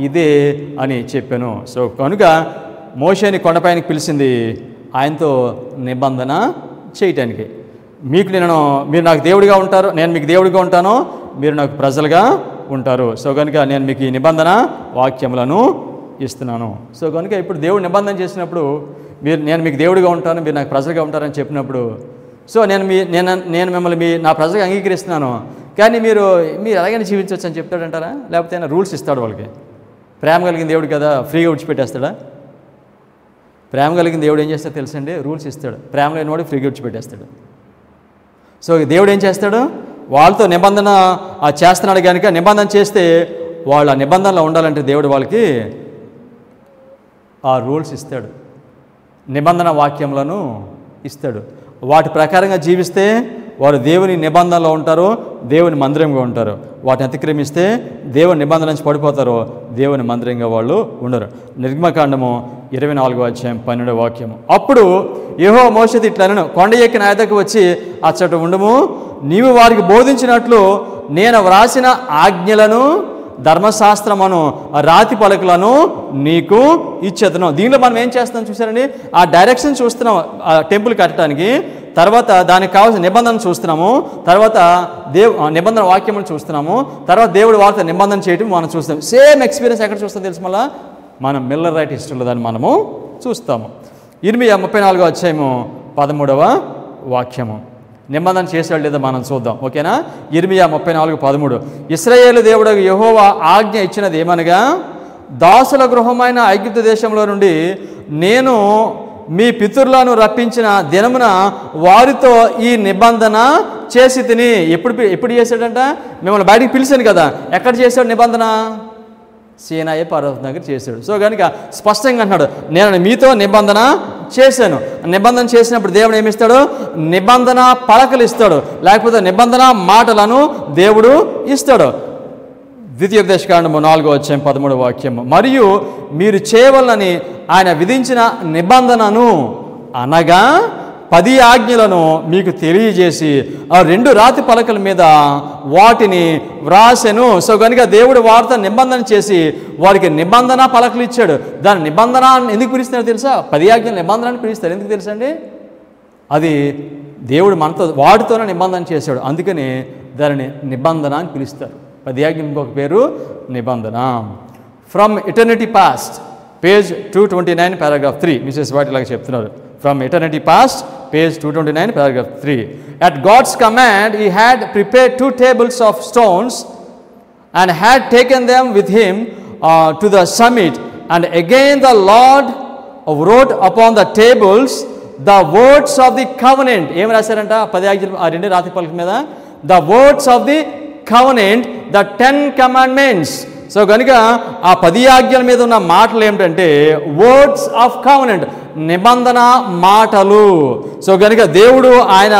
ఇదే అని చెప్పాను. సో కనుక మోషేని కొండపైనకి పిలిచింది ఆయనతో నిబంధన చేయటానికి. మీరు నాకు దేవుడిగా ఉంటారు, నేను మీకు దేవుడిగా ఉంటాను, మీరు నాకు ప్రజలుగా ఉంటారు. సో కనుక నేను మీకు ఈ నిబంధన వాక్యములను ఇస్తున్నాను. సో కనుక ఇప్పుడు దేవుడు నిబంధన చేసినప్పుడు నేను మీకు దేవుడిగా ఉంటాను, మీరు నాకు ప్రజలుగా ఉంటారని చెప్పినప్పుడు, సో నేను మిమ్మల్ని నా ప్రజలుగా అంగీకరిస్తున్నాను, కానీ మీరు ఎలాగైనా జీవించవచ్చు అని చెప్తాడంటారా? లేకపోతే ఆయన రూల్స్ ఇస్తాడు వాళ్ళకి? ప్రేమ కలిగిన దేవుడు కదా, ఫ్రీగా విడిచిపెట్టేస్తాడా? ప్రేమ కలిగిన దేవుడు ఏం చేస్తాడో తెలుసండి? రూల్స్ ఇస్తాడు. ప్రేమ లేని వాడు ఫ్రీగా విడిచిపెట్టేస్తాడు. సో దేవుడు ఏం చేస్తాడు? వాళ్ళతో నిబంధన చేస్తున్నాడు కనుక నిబంధన చేస్తే వాళ్ళు ఆ నిబంధనలో ఉండాలంటే దేవుడు వాళ్ళకి ఆ రూల్స్ ఇస్తాడు, నిబంధన వాక్యములను ఇస్తాడు. వాటి ప్రకారంగా జీవిస్తే వారు దేవుని నిబంధనలో ఉంటారు, దేవుని మందిరంగా ఉంటారు. వాటిని అతిక్రమిస్తే దేవుని నిబంధన నుంచి పడిపోతారు, దేవుని మందిరంగా వాళ్ళు ఉండరు. నిర్గమకాండము 24:12 వాక్యము. అప్పుడు యెహోవా మోషేతో ఇట్లనెను, కొండ ఎక్కి నా యొద్దకు వచ్చి అచ్చట ఉండుము, నీవు వారికి బోధించినట్లు నేను వ్రాసిన ఆజ్ఞలను ధర్మశాస్త్రమును రాతి పలకలను నీకు ఇచ్చేదను. దీనిలో మనం ఏం చేస్తున్నాం చూసారండి, ఆ డైరెక్షన్ చూస్తున్నాం ఆ టెంపుల్ కట్టడానికి, తర్వాత దానికి కావాల్సిన నిబంధన చూస్తున్నాము, తర్వాత నిబంధన వాక్యమును చూస్తున్నాము, తర్వాత దేవుడి వార్త నిబంధన చేయటం మనం చూస్తాం. సేమ్ ఎక్స్పీరియన్స్ ఎక్కడ చూస్తాం తెలుసు, మళ్ళీ మనం మిల్లర్ రైట్ హిస్టరీలో దాన్ని మనము చూస్తాము. ఇర్మియా 34వ అధ్యాయము 13వ వాక్యము. నిబంధన చేసాడు లేదా మనం చూద్దాం, ఓకేనా. ఇర్మియా 34:13. ఇశ్రాయేలు దేవుడు యెహోవా ఆజ్ఞ ఇచ్చినది ఏమనగా, దాసుల గృహమైన ఐగుప్తు దేశంలో నుండి నేను మీ పితరులను రప్పించిన దినమున వారితో ఈ నిబంధన చేసి తిని. ఎప్పుడు చేశాడంట, మిమ్మల్ని బయటికి పిలిచాను కదా, ఎక్కడ చేశాడు నిబంధన, సీనాయి పర్వతం దగ్గర చేశాడు. సో కనుక స్పష్టంగా అంటున్నాడు, నేను మీతో నిబంధన చేశాను. నిబంధన చేసినప్పుడు దేవుడు ఏమిస్తాడు, నిబంధన పలకలు ఇస్తాడు, లేకపోతే నిబంధన మాటలను దేవుడు ఇస్తాడు. ద్వితీయోపదేశకాండము 4వ అధ్యాయం 13వ వాక్యము. మరియు మీరు చేయవలనని ఆయన విధించిన నిబంధనను అనగా 10 ఆజ్ఞలను మీకు తెలియజేసి ఆ 2 రాతి పలకల మీద వాటిని వ్రాసెను. సో కనుక దేవుడు వారితో నిబంధన చేసి వారికి నిబంధన పలకలు ఇచ్చాడు. దాని నిబంధన ఎందుకు పిలుస్తున్నారో తెలుసా, 10 ఆజ్ఞలు నిబంధన అని పిలుస్తారు. ఎందుకు తెలుసా అండి, అది దేవుడు మనతో వాటితోనే నిబంధన చేశాడు, అందుకని దానిని నిబంధన అని పిలుస్తారు. 10 ఆజ్ఞలు ఇంకొక పేరు నిబంధన. From eternity past, page 229 paragraph 3. Mrs వాటి ఇలాగ చెప్తున్నారు. From eternity past, page 229, paragraph 3. At God's command, he had prepared 2 tables of stones and had taken them with him to the summit. And again the Lord wrote upon the tables the words of the covenant. Em rasaranta 10 ఆజ్ఞలు ఆ 2 రాతి పలకల మీద, the words of the covenant, the 10 commandments. So కనుక ఆ 10 ఆజ్ఞల మీద ఉన్న మాటలు ఏమిటంటే వర్డ్స్ ఆఫ్ కవెనెంట్, నిబంధన మాటలు. సో కనుక దేవుడు ఆయన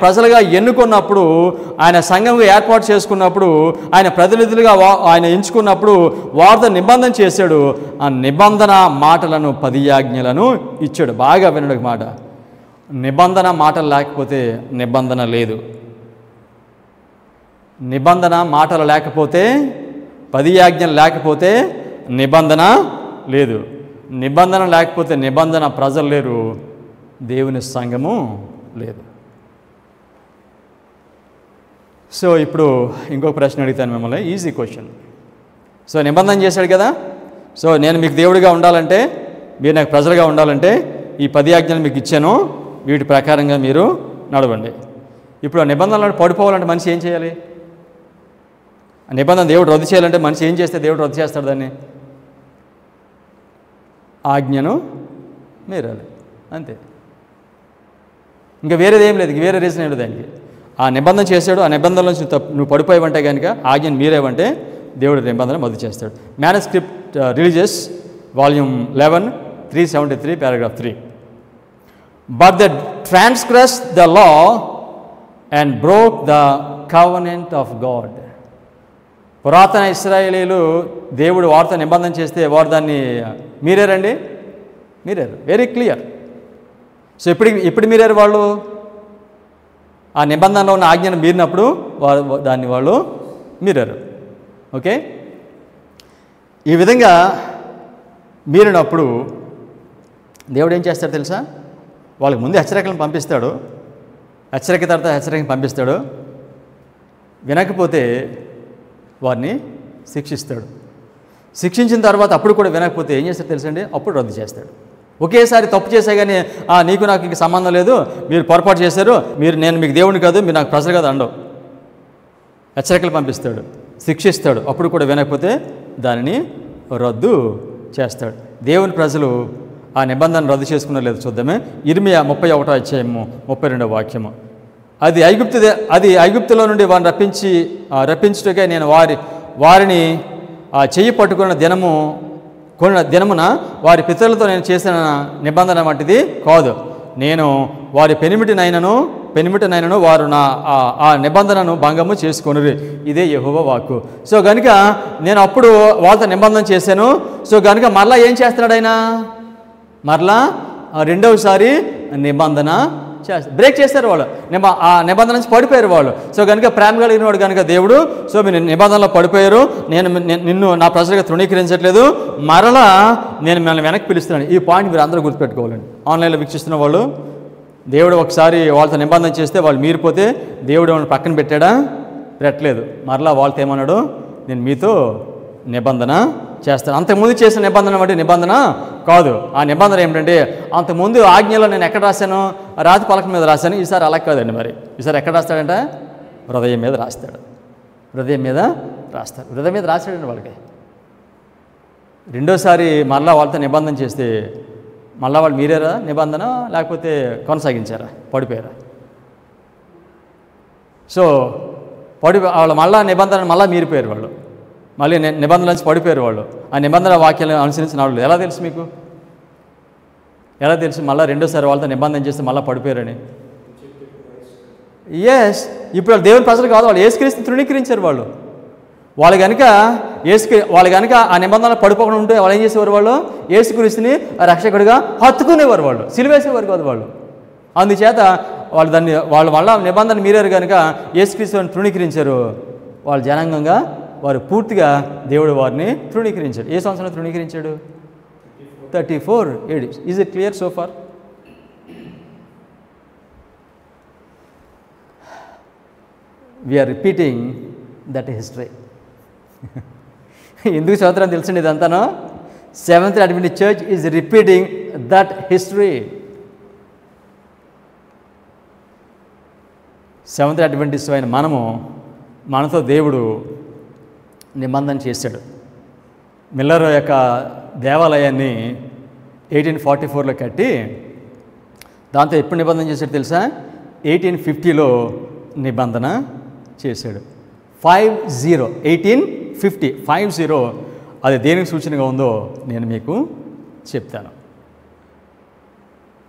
ప్రజలుగా ఎన్నుకున్నప్పుడు, ఆయన సంఘంగా ఏర్పాటు చేసుకున్నప్పుడు, ఆయన ప్రతినిధులుగా ఆయన ఎంచుకున్నప్పుడు వారితో నిబంధన చేశాడు. ఆ నిబంధన మాటలను 10 ఆజ్ఞలను ఇచ్చాడు. బాగా వినడు మాట, నిబంధన మాటలు లేకపోతే నిబంధన లేదు. నిబంధన మాటలు లేకపోతే, 10 ఆజ్ఞలు లేకపోతే నిబంధన లేదు. నిబంధన లేకపోతే నిబంధన ప్రజలు లేరు, దేవుని సంఘము లేదు. సో ఇప్పుడు ఇంకొక ప్రశ్న అడుగుతాను మిమ్మల్ని, ఈజీ క్వశ్చన్. సో నిబంధన చేశాడు కదా, సో నేను మీకు దేవుడిగా ఉండాలంటే, మీరు నాకు ప్రజలుగా ఉండాలంటే ఈ 10 ఆజ్ఞలు మీకు ఇచ్చాను, వీటి ప్రకారంగా మీరు నడవండి. ఇప్పుడు ఆ నిబంధనలను పడిపోవాలంటే మనిషి ఏం చేయాలి? ఆ నిబంధన దేవుడు రద్దు చేయాలంటే మనిషి ఏం చేస్తే దేవుడు రద్దు చేస్తాడు దాన్ని? ఆజ్ఞను మీరాలి, అంతే. ఇంకా వేరేది ఏం లేదు, వేరే రీజన్ ఏం లేదు దానికి. ఆ నిబంధన చేశాడు, ఆ నిబంధనలో నువ్వు పడిపోయావంటే కనుక, ఆజ్ఞను మీరేవంటే దేవుడు నిబంధన రద్దు చేస్తాడు. Manuscript religious volume 11 373 paragraph 3. But they transgress the law and broke the covenant of God. పురాతన ఇశ్రాయేలీలు దేవుడు వారితో నిబంధన చేస్తే వారు దాన్ని మీరారండి, మీరారు. Very clear. సో ఎప్పుడు మీరారు వాళ్ళు? ఆ నిబంధనలో ఉన్న ఆజ్ఞను మీరినప్పుడు దాన్ని వాళ్ళు మీరారు. ఓకే, ఈ విధంగా మీరినప్పుడు దేవుడు ఏం చేస్తాడు తెలుసా? వాళ్ళకి ముందు హెచ్చరికలను పంపిస్తాడు, హెచ్చరిక తర్వాత హెచ్చరికను పంపిస్తాడు. వినకపోతే వారిని శిక్షిస్తాడు. శిక్షించిన తర్వాత అప్పుడు కూడా వినకపోతే ఏం చేస్తాడు తెలుసండి? అప్పుడు రద్దు చేస్తాడు. ఒకేసారి తప్పు చేసే కానీ నీకు నాకు ఇంక సంబంధం లేదు, మీరు పొరపాటు చేశారు, నేను మీకు దేవుడిని కాదు, మీరు నాకు ప్రజలు కాదు అండవు. హెచ్చరికలు పంపిస్తాడు, శిక్షిస్తాడు. అప్పుడు కూడా వినకపోతే దానిని రద్దు చేస్తాడు. దేవుని ప్రజలు ఆ నిబంధన రద్దు చేసుకున్నారు లేదు చూద్దామే. ఇర్మియా 31వ అధ్యాయము 32వ వాక్యము. అది ఐగుప్తులో నుండి వారిని రప్పించుటకే నేను వారిని చెయ్యి పట్టుకున్న దినమున వారి పితరులతో నేను చేసిన నిబంధన వంటిది కాదు. నేను వారి పెనిమిటినైనను వారు ఆ నిబంధనను భంగము చేసుకొనిరి. ఇదే యెహోవా వాక్కు. సో కనుక నేను అప్పుడు వాళ్ళతో నిబంధన చేశాను. సో కనుక మరలా ఏం చేస్తున్నాడు ఆయన? మరలా రెండవసారి నిబంధన బ్రేక్ చేశారు వాళ్ళు, ఆ నిబంధన నుంచి పడిపోయారు వాళ్ళు. సో కనుక ప్రేమ కలిగిన వాడు కనుక దేవుడు, సో మీరు నిబంధనలో పడిపోయారు, నిన్ను నా ప్రజలుగా తృణీకరించట్లేదు, మరలా నేను మిమ్మల్ని వెనక్కి పిలుస్తున్నాను. ఈ పాయింట్ మీరు అందరూ గుర్తుపెట్టుకోవాలండి. ఆన్లైన్లో వీక్షిస్తున్న వాళ్ళు, దేవుడు ఒకసారి వాళ్ళతో నిబంధన చేస్తే వాళ్ళు మీరిపోతే దేవుడు వాళ్ళని పక్కన పెట్టాడా? పెట్టలేదు. మరలా వాళ్ళతో ఏమన్నాడు? నేను మీతో నిబంధన చేస్తాను. అంతకుముందు చేసిన నిబంధన అంటే నిబంధన కాదు. ఆ నిబంధన ఏమిటంటే, అంతకుముందు ఆజ్ఞలో నేను ఎక్కడ రాశాను? రాతి పలక మీద రాశాను. ఈసారి అలా కాదండి. మరి ఈసారి ఎక్కడ రాస్తాడంటే హృదయం మీద రాస్తాడు. హృదయం మీద రాస్తాడు. హృదయం మీద రాస్తాడండి వాళ్ళకి. రెండోసారి మళ్ళా వాళ్ళతో నిబంధన చేస్తే మళ్ళా వాళ్ళు మీరేరా నిబంధన, లేకపోతే కొనసాగించారా? పడిపోయారా? సో వాళ్ళు మళ్ళా నిబంధన మళ్ళీ మీరిపోయారు. వాళ్ళు మళ్ళీ నిబంధనల నుంచి పడిపోయారు. వాళ్ళు ఆ నిబంధన వాక్యాలను అనుసరించిన వాళ్ళు. ఎలా తెలుసు మీకు? ఎలా తెలుసు మళ్ళీ రెండోసారి వాళ్ళతో నిబంధన చేస్తే మళ్ళీ పడిపోయారని? ఎస్, ఇప్పుడు వాళ్ళు దేవుని ప్రజలు కాదు, వాళ్ళు యేసుక్రీస్తుని తృణీకరించారు. వాళ్ళు కనుక ఆ నిబంధనలు పడిపోకుండా ఉంటే వాళ్ళు ఏం చేసేవారు? వాళ్ళు యేసుక్రీస్తుని రక్షకుడిగా హత్తుకునేవారు. వాళ్ళు సిలువేసేవారు కాదు వాళ్ళు. అందుచేత వాళ్ళు మళ్ళా నిబంధన మీరారు కనుక యేసుక్రీస్తుని తృణీకరించారు. వాళ్ళు జనాంగంగా వారు పూర్తిగా దేవుడు వారిని తృణీకరించాడు. ఏ సంవత్సరంలో తృణీకరించాడు? 34 AD. Is it clear so far? We are repeating that history. ఎందుకు చదువుతారని తెలుసండి ఇదంతాను? Seventh Adventist Church is repeating that history. Seventh Adventist అయిన మనతో దేవుడు నిబంధన చేశాడు. మిల్లర్ యొక్క దేవాలయాన్ని 1844లో కట్టి దాంతో ఎప్పుడు నిబంధన చేశాడు తెలుసా? 1850లో నిబంధన చేశాడు. 1850 అది దేనికి సూచనగా ఉందో నేను మీకు చెప్తాను.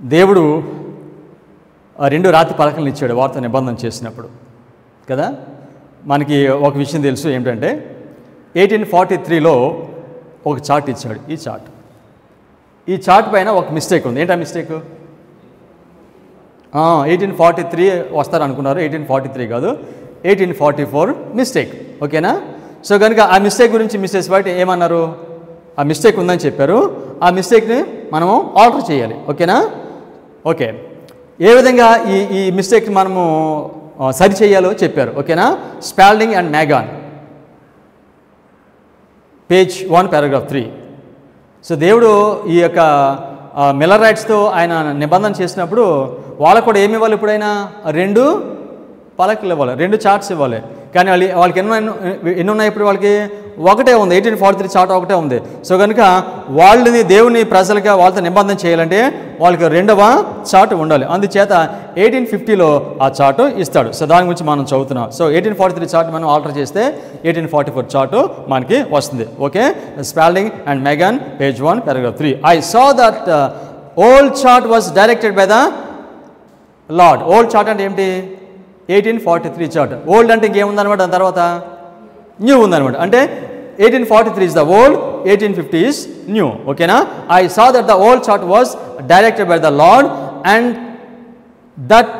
దేవుడు 2 రాతి పలకలను ఇచ్చాడు వారితో నిబంధన చేసినప్పుడు కదా. మనకి ఒక విషయం తెలుసు ఏమిటంటే 1843లో ఒక చార్ట్ ఇచ్చాడు. ఈ చార్ట్ పైన ఒక మిస్టేక్ ఉంది. ఏంటా మిస్టేక్? 1843 వస్తారనుకున్నారు. 1843 కాదు, 1844 మిస్టేక్. ఓకేనా? సో కనుక ఆ మిస్టేక్ గురించి మిస్సెస్ వైట్ ఏమన్నారు? ఆ మిస్టేక్ ఉందని చెప్పారు. ఆ మిస్టేక్ని మనము ఆల్టర్ చేయాలి. ఓకేనా? ఓకే, ఏ విధంగా ఈ మిస్టేక్ని మనము సరి చేయాలో చెప్పారు. ఓకేనా? స్పాల్డింగ్ అండ్ మ్యాగాన్, పేజ్ 1 పారాగ్రాఫ్ 3. సో దేవుడు ఈ యొక్క మిల్లరైట్స్తో ఆయన నిబంధన చేసినప్పుడు వాళ్ళకు కూడా ఏమి ఇవ్వాలి? ఇప్పుడైనా 2 పలకలు ఇవ్వాలి, 2 చార్ట్స్ ఇవ్వాలి. కానీ వాళ్ళకి ఎన్ని ఉన్నాయి? ఇప్పుడు వాళ్ళకి ఒకటే ఉంది. 1843 చార్ట్ ఒకటే ఉంది. సో కనుక వాళ్ళని దేవుని ప్రజలుగా వాళ్ళతో నిబంధన చేయాలంటే వాళ్ళకి 2వ చార్ట్ ఉండాలి. అందుచేత 1850లో ఆ చార్టు ఇస్తాడు. సో దాని గురించి మనం చదువుతున్నాం. సో 1843 చార్ట్ మనం ఆల్టర్ చేస్తే 1844 చార్టు మనకి వస్తుంది. Okay, Spalding and Magan, page 1 paragraph 3. I saw that old chart was directed by the Lord. Old chart అంటే ఏమిటి? 1843 చార్ట్. ఓల్డ్ అంటే ఇంకేముందనమాట, దాని తర్వాత న్యూ ఉందనమాట. అంటే 1843 is the old, 1850 is new. ఓకేనా? I saw that the old chart was directed by the Lord and that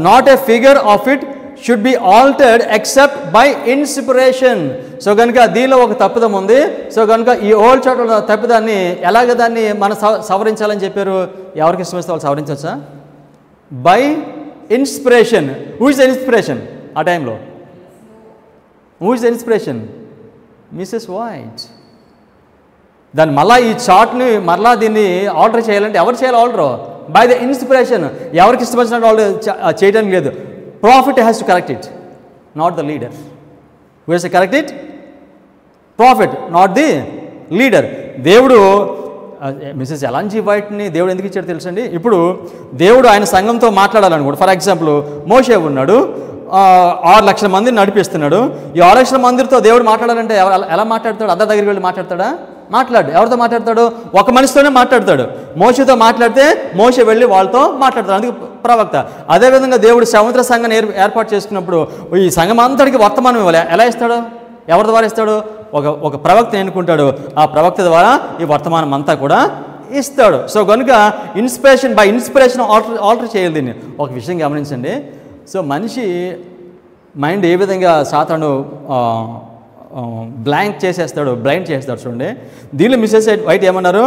not a figure of it should be altered except by inspiration. So కనుక దీనిలో ఒక తప్పిదం ఉంది. So కనుక ఈ old chart తప్పిదాన్ని ఎలాగ దాన్ని మనం సవరించాలని చెప్పారు. ఎవరికి ఇష్టమిస్తే వాళ్ళు సవరించవచ్చా? By inspiration. Who is the inspiration ఆ టైంలో? Who is the inspiration? Mrs White. దాన్ని మళ్ళీ ఈ చార్ట్ని మరలా దీన్ని ఆల్టర్ చేయాలంటే ఎవరు చేయాలి ఆల్టర్? By the inspiration. ఎవరికి ఇష్టపడినట్టు వాళ్ళు చేయడానికి లేదు. Profit has to correct it, not the leader. Who has to correct it? Profit, not the leader. దేవుడు మిస్సెస్ ఎలాంజీ వైట్ని దేవుడు ఎందుకు ఇచ్చాడు తెలుసండి? ఇప్పుడు దేవుడు ఆయన సంఘంతో మాట్లాడాలనుకోండి. ఫర్ ఎగ్జాంపుల్ మోషే ఉన్నాడు, 6 లక్షల మందిని నడిపిస్తున్నాడు. ఈ 6 లక్షల మందితో దేవుడు మాట్లాడాలంటే ఎలా మాట్లాడతాడు? అందరి దగ్గరికి వెళ్ళి మాట్లాడతాడా? మాట్లాడు. ఎవరితో మాట్లాడతాడు? ఒక మనిషితోనే మాట్లాడతాడు. మోషేతో మాట్లాడితే మోషే వెళ్ళి వాళ్ళతో మాట్లాడతాడు, అందుకు ప్రవక్త. అదేవిధంగా దేవుడు సముద్ర సంఘాన్ని ఏర్పాటు చేసుకున్నప్పుడు ఈ సంఘం అంతటికి వర్తమానం ఇవ్వాలి. ఎలా ఇస్తాడు? ఎవరి ద్వారా ఇస్తాడు? ఒక ప్రవక్త ఎన్నుకుంటాడు. ఆ ప్రవక్త ద్వారా ఈ వర్తమానం అంతా కూడా ఇస్తాడు. సో కనుక బై ఇన్స్పిరేషన్ ఆల్టర్ చేయాలి దీన్ని. ఒక విషయం గమనించండి. సో మనిషి మైండ్ ఏ విధంగా సాతాను బ్లైండ్ చేస్తాడు చూడండి. దీనిలో మిస్సెస్ వైట్ ఏమన్నారు,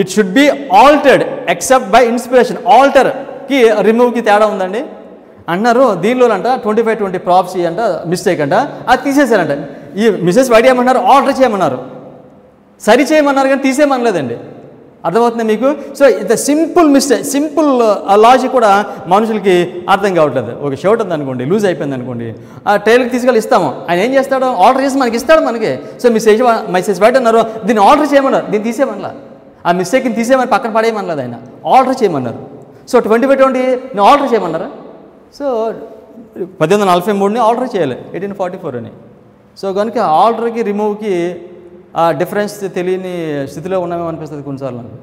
it should be altered except by inspiration. ఆల్టర్కి రిమూవ్కి తేడా ఉందండి అన్నారు. దీనిలో అంట 25-20 ప్రాప్సీ అంట మిస్టేక్ అంట, అది తీసేశారంట. ఈ మిస్సెస్ వైట్ ఏమన్నారు, ఆల్టర్ చేయమన్నారు, సరి చేయమన్నారు, కానీ తీసేయమనలేదండి. అర్థమవుతుంది మీకు? సో ఇది సింపుల్ మిస్టేక్, సింపుల్ లాజిక్ కూడా మనుషులకి అర్థం కావట్లేదు. ఒక షర్ట్ ఉంది అనుకోండి, లూజ్ అయిపోయింది అనుకోండి, ఆ టైలర్కి తీసుకెళ్ళి ఇస్తాము, ఆయన ఏం చేస్తాడు, ఆర్డర్ చేసి మనకి ఇస్తాడు మనకి. సో మిస్సెస్ వైట్ అన్నారు, దీన్ని ఆర్డర్ చేయమన్నారు, దీన్ని తీసేయమనలా, ఆ మిస్టేక్ని తీసేయమని పక్కన పడేయమనలేదు ఆయన, ఆర్డర్ చేయమన్నారు. సో 20/20 ఆర్డర్ చేయమన్నారు. సో 1843 ఆర్డర్ చేయాలి, 1844 అని. సో కనుక ఆర్డర్కి రిమూవ్కి ఆ డిఫరెన్స్ తెలియని స్థితిలో ఉన్నామేమో అనిపిస్తుంది కొన్నిసార్లు నాకు.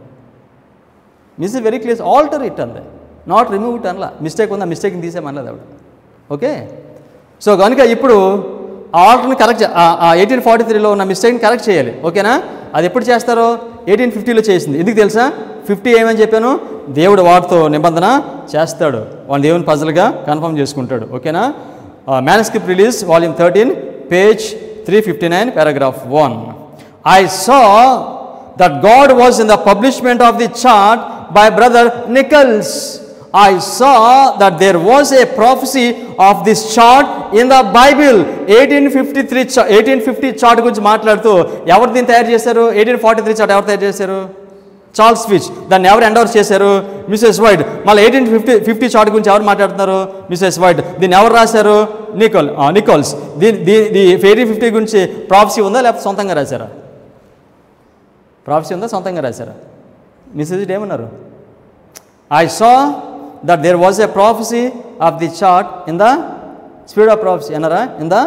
Miss very clear, alter it అందే, నాట్ రిమూవ్ ఇట్ అనలా. మిస్టేక్ ఉందా, మిస్టేక్ని తీసేమనలేదు ఆవిడ. ఓకే. సో కనుక ఇప్పుడు ఆ ఆల్టర్ని కరెక్ట్, 1843లో ఉన్న మిస్టేక్ని కరెక్ట్ చేయాలి. ఓకేనా? అది ఎప్పుడు చేస్తారో 1850లో చేసింది. ఎందుకు తెలుసా? 50 ఏమని చెప్పాను, దేవుడు వాటితో నిబంధన చేస్తాడు, వాళ్ళ దేవుని పజల్గా కన్ఫర్మ్ చేసుకుంటాడు. ఓకేనా? Manuscript release volume 13 page 359 paragraph 1. I saw that God was in the publishment of the chart by Brother Nichols. I saw that there was a prophecy of this chart in the Bible. 1850 chart గురించి మాట్లాడుతూ ఎవరు దీన్ని తయారు చేశారు? 1843 chart ఎవరు తయారు చేశారు? Charles Fitch. దాన్ని ఎవరు ఎండోర్స్ చేశారు? Mrs White. మళ్ళీ 1850 చార్ట్ గురించి ఎవరు మాట్లాడుతున్నారు? Mrs White. దీన్ని ఎవరు రాశారు? నికోల్స్. దీని 1850 గురించి ప్రాఫెసీ ఉందా లేకపోతే సొంతంగా రాశారా? ప్రాఫెసీ ఉందా, సొంతంగా రాశారా? మిస్సెస్ ఏమన్నారు? I saw that there was a prophecy of the chart in the spirit of prophecy అన్నారా? in the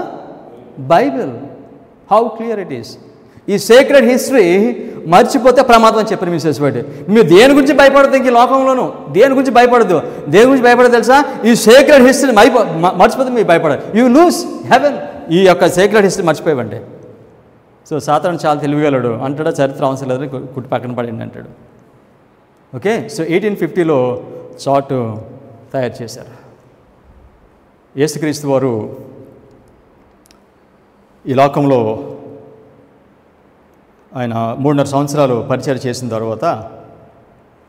Bible. How clear it is. ఈ సీక్రెట్ హిస్టరీ మర్చిపోతే ప్రమాదం అని చెప్పారు మిస్సెస్ వైట్. మీరు దేని గురించి భయపడదు, ఇంక లోకంలోనూ దేని గురించి భయపడదు. దేని గురించి భయపడదు తెలుసా? ఈ సీక్రెట్ హిస్టరీ మర్చిపోతే మీరు భయపడదు. You lose heaven. ఈ యొక్క సీక్రెట్ హిస్టరీ మర్చిపోయావండి. సో సాతాను చాలా తెలివిగలడు అంటాడా, చరిత్ర అవసరం లేదని కుట్టి పక్కన పడింది అంటాడు. ఓకే. సో 1850లో చార్టు తయారు చేశారు. యేసుక్రీస్తు వారు ఈ లోకంలో ఆయన 3.5 సంవత్సరాలు పరిచయం చేసిన తర్వాత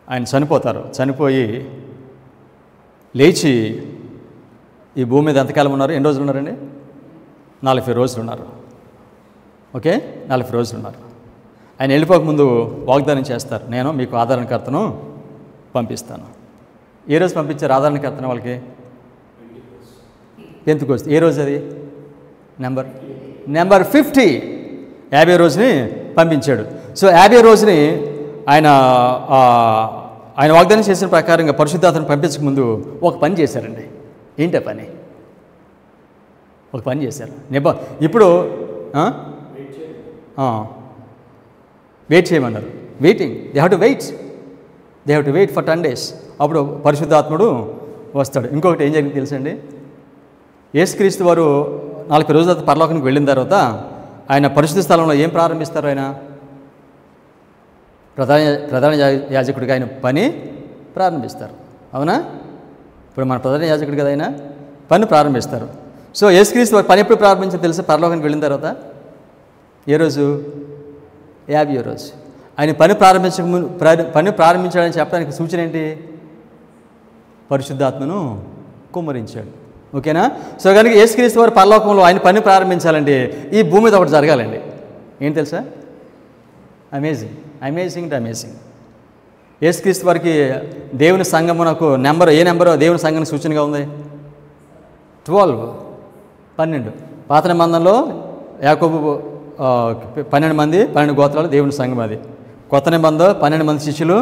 ఆయన చనిపోతారు. చనిపోయి లేచి ఈ భూమి మీద ఎంతకాలం ఉన్నారు? ఎన్ని రోజులు ఉన్నారండి? 40 రోజులు ఉన్నారు. ఓకే, 40 రోజులు ఉన్నారు. ఆయన వెళ్ళిపోకముందు వాగ్దానం చేస్తారు, నేను మీకు ఆదరణకర్తను పంపిస్తాను. ఏ రోజు పంపించారు ఆదరణకర్తను వాళ్ళకి? పెంతెకోస్తు. ఏ రోజు అది? నెంబర్ 50, 50 రోజుని పంపించాడు. సో 50 రోజుని ఆయన వాగ్దానం చేసిన ప్రకారంగా పరిశుద్ధాత్మను పంపించకముందు ఒక పని చేశారండి. ఏంటి పని? ఒక పని చేశారు. ఇప్పుడు వెయిట్ చేయమన్నారు. Waiting, they have to wait for 10 days. అప్పుడు పరిశుద్ధాత్ముడు వస్తాడు. ఇంకొకటి ఏం జరిగింది తెలుసండి? యేసుక్రీస్తు వారు 40 రోజుల తర్వాత పరలోకానికి వెళ్ళిన తర్వాత ఆయన పరిశుద్ధ స్థలంలో ఏం ప్రారంభిస్తారు? ఆయన ప్రధాన యాజకుడిగా ఆయన పని ప్రారంభిస్తారు. అవునా? ఇప్పుడు మన ప్రధాన యాజకుడు కదా, ఆయన పని ప్రారంభిస్తారు. సో యేసుక్రీస్తు వారు పని ఎప్పుడు ప్రారంభించారు తెలుసా? పరలోకానికి వెళ్ళిన తర్వాత. ఏ రోజు? 50వ రోజు. ఆయన పని ప్రారంభించాడని చెప్పడానికి సూచన ఏంటి? పరిశుద్ధాత్మను కుమ్మరించాడు. ఓకేనా? సో కనుక యేసుక్రీస్తు వారు పరలోకంలో ఆయన పని ప్రారంభించాలంటే ఈ భూమి మీద ఒకటి జరగాలండి. ఏంటి తెలుసా? అమేజింగ్. యేసుక్రీస్తు వారికి దేవుని సంఘమునకు ఏ నెంబరు దేవుని సంఘానికి సూచనగా ఉంది? 12. పాత నిబంధనలో యాకోబు 12 మంది, 12 గోత్రాలు దేవుని సంఘం. అది కొత్త నిబంధనలో 12 మంది శిష్యులు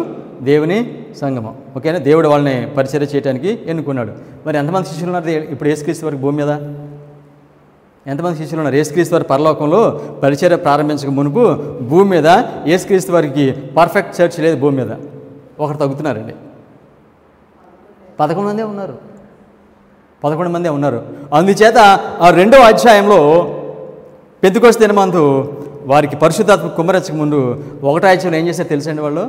దేవుని సంఘము. ఓకేనా? దేవుడు వాళ్ళని పరిచర్య చేయడానికి ఎన్నుకున్నాడు. మరి ఎంతమంది శిష్యులు ఉన్నారు ఇప్పుడు యేసుక్రీస్తు వారికి భూమి మీద? ఎంతమంది శిష్యులు ఉన్నారు? యేసుక్రీస్తు వారి పరలోకంలో పరిచర్య ప్రారంభించక మునుపు భూమి మీద యేసుక్రీస్తు వారికి పర్ఫెక్ట్ చర్చ్ లేదు భూమి మీద. ఒకరు తగ్గుతున్నారండి. 11 మందే ఉన్నారు. 11 మందే ఉన్నారు. అందుచేత ఆ 2వ అధ్యాయంలో పెంతెకోస్తు దినమందు వారికి పరిశుద్ధాత్మ కుమ్మరించక ముందు 1వ అధ్యాయంలో ఏం చేశారు తెలుసండి వాళ్ళు?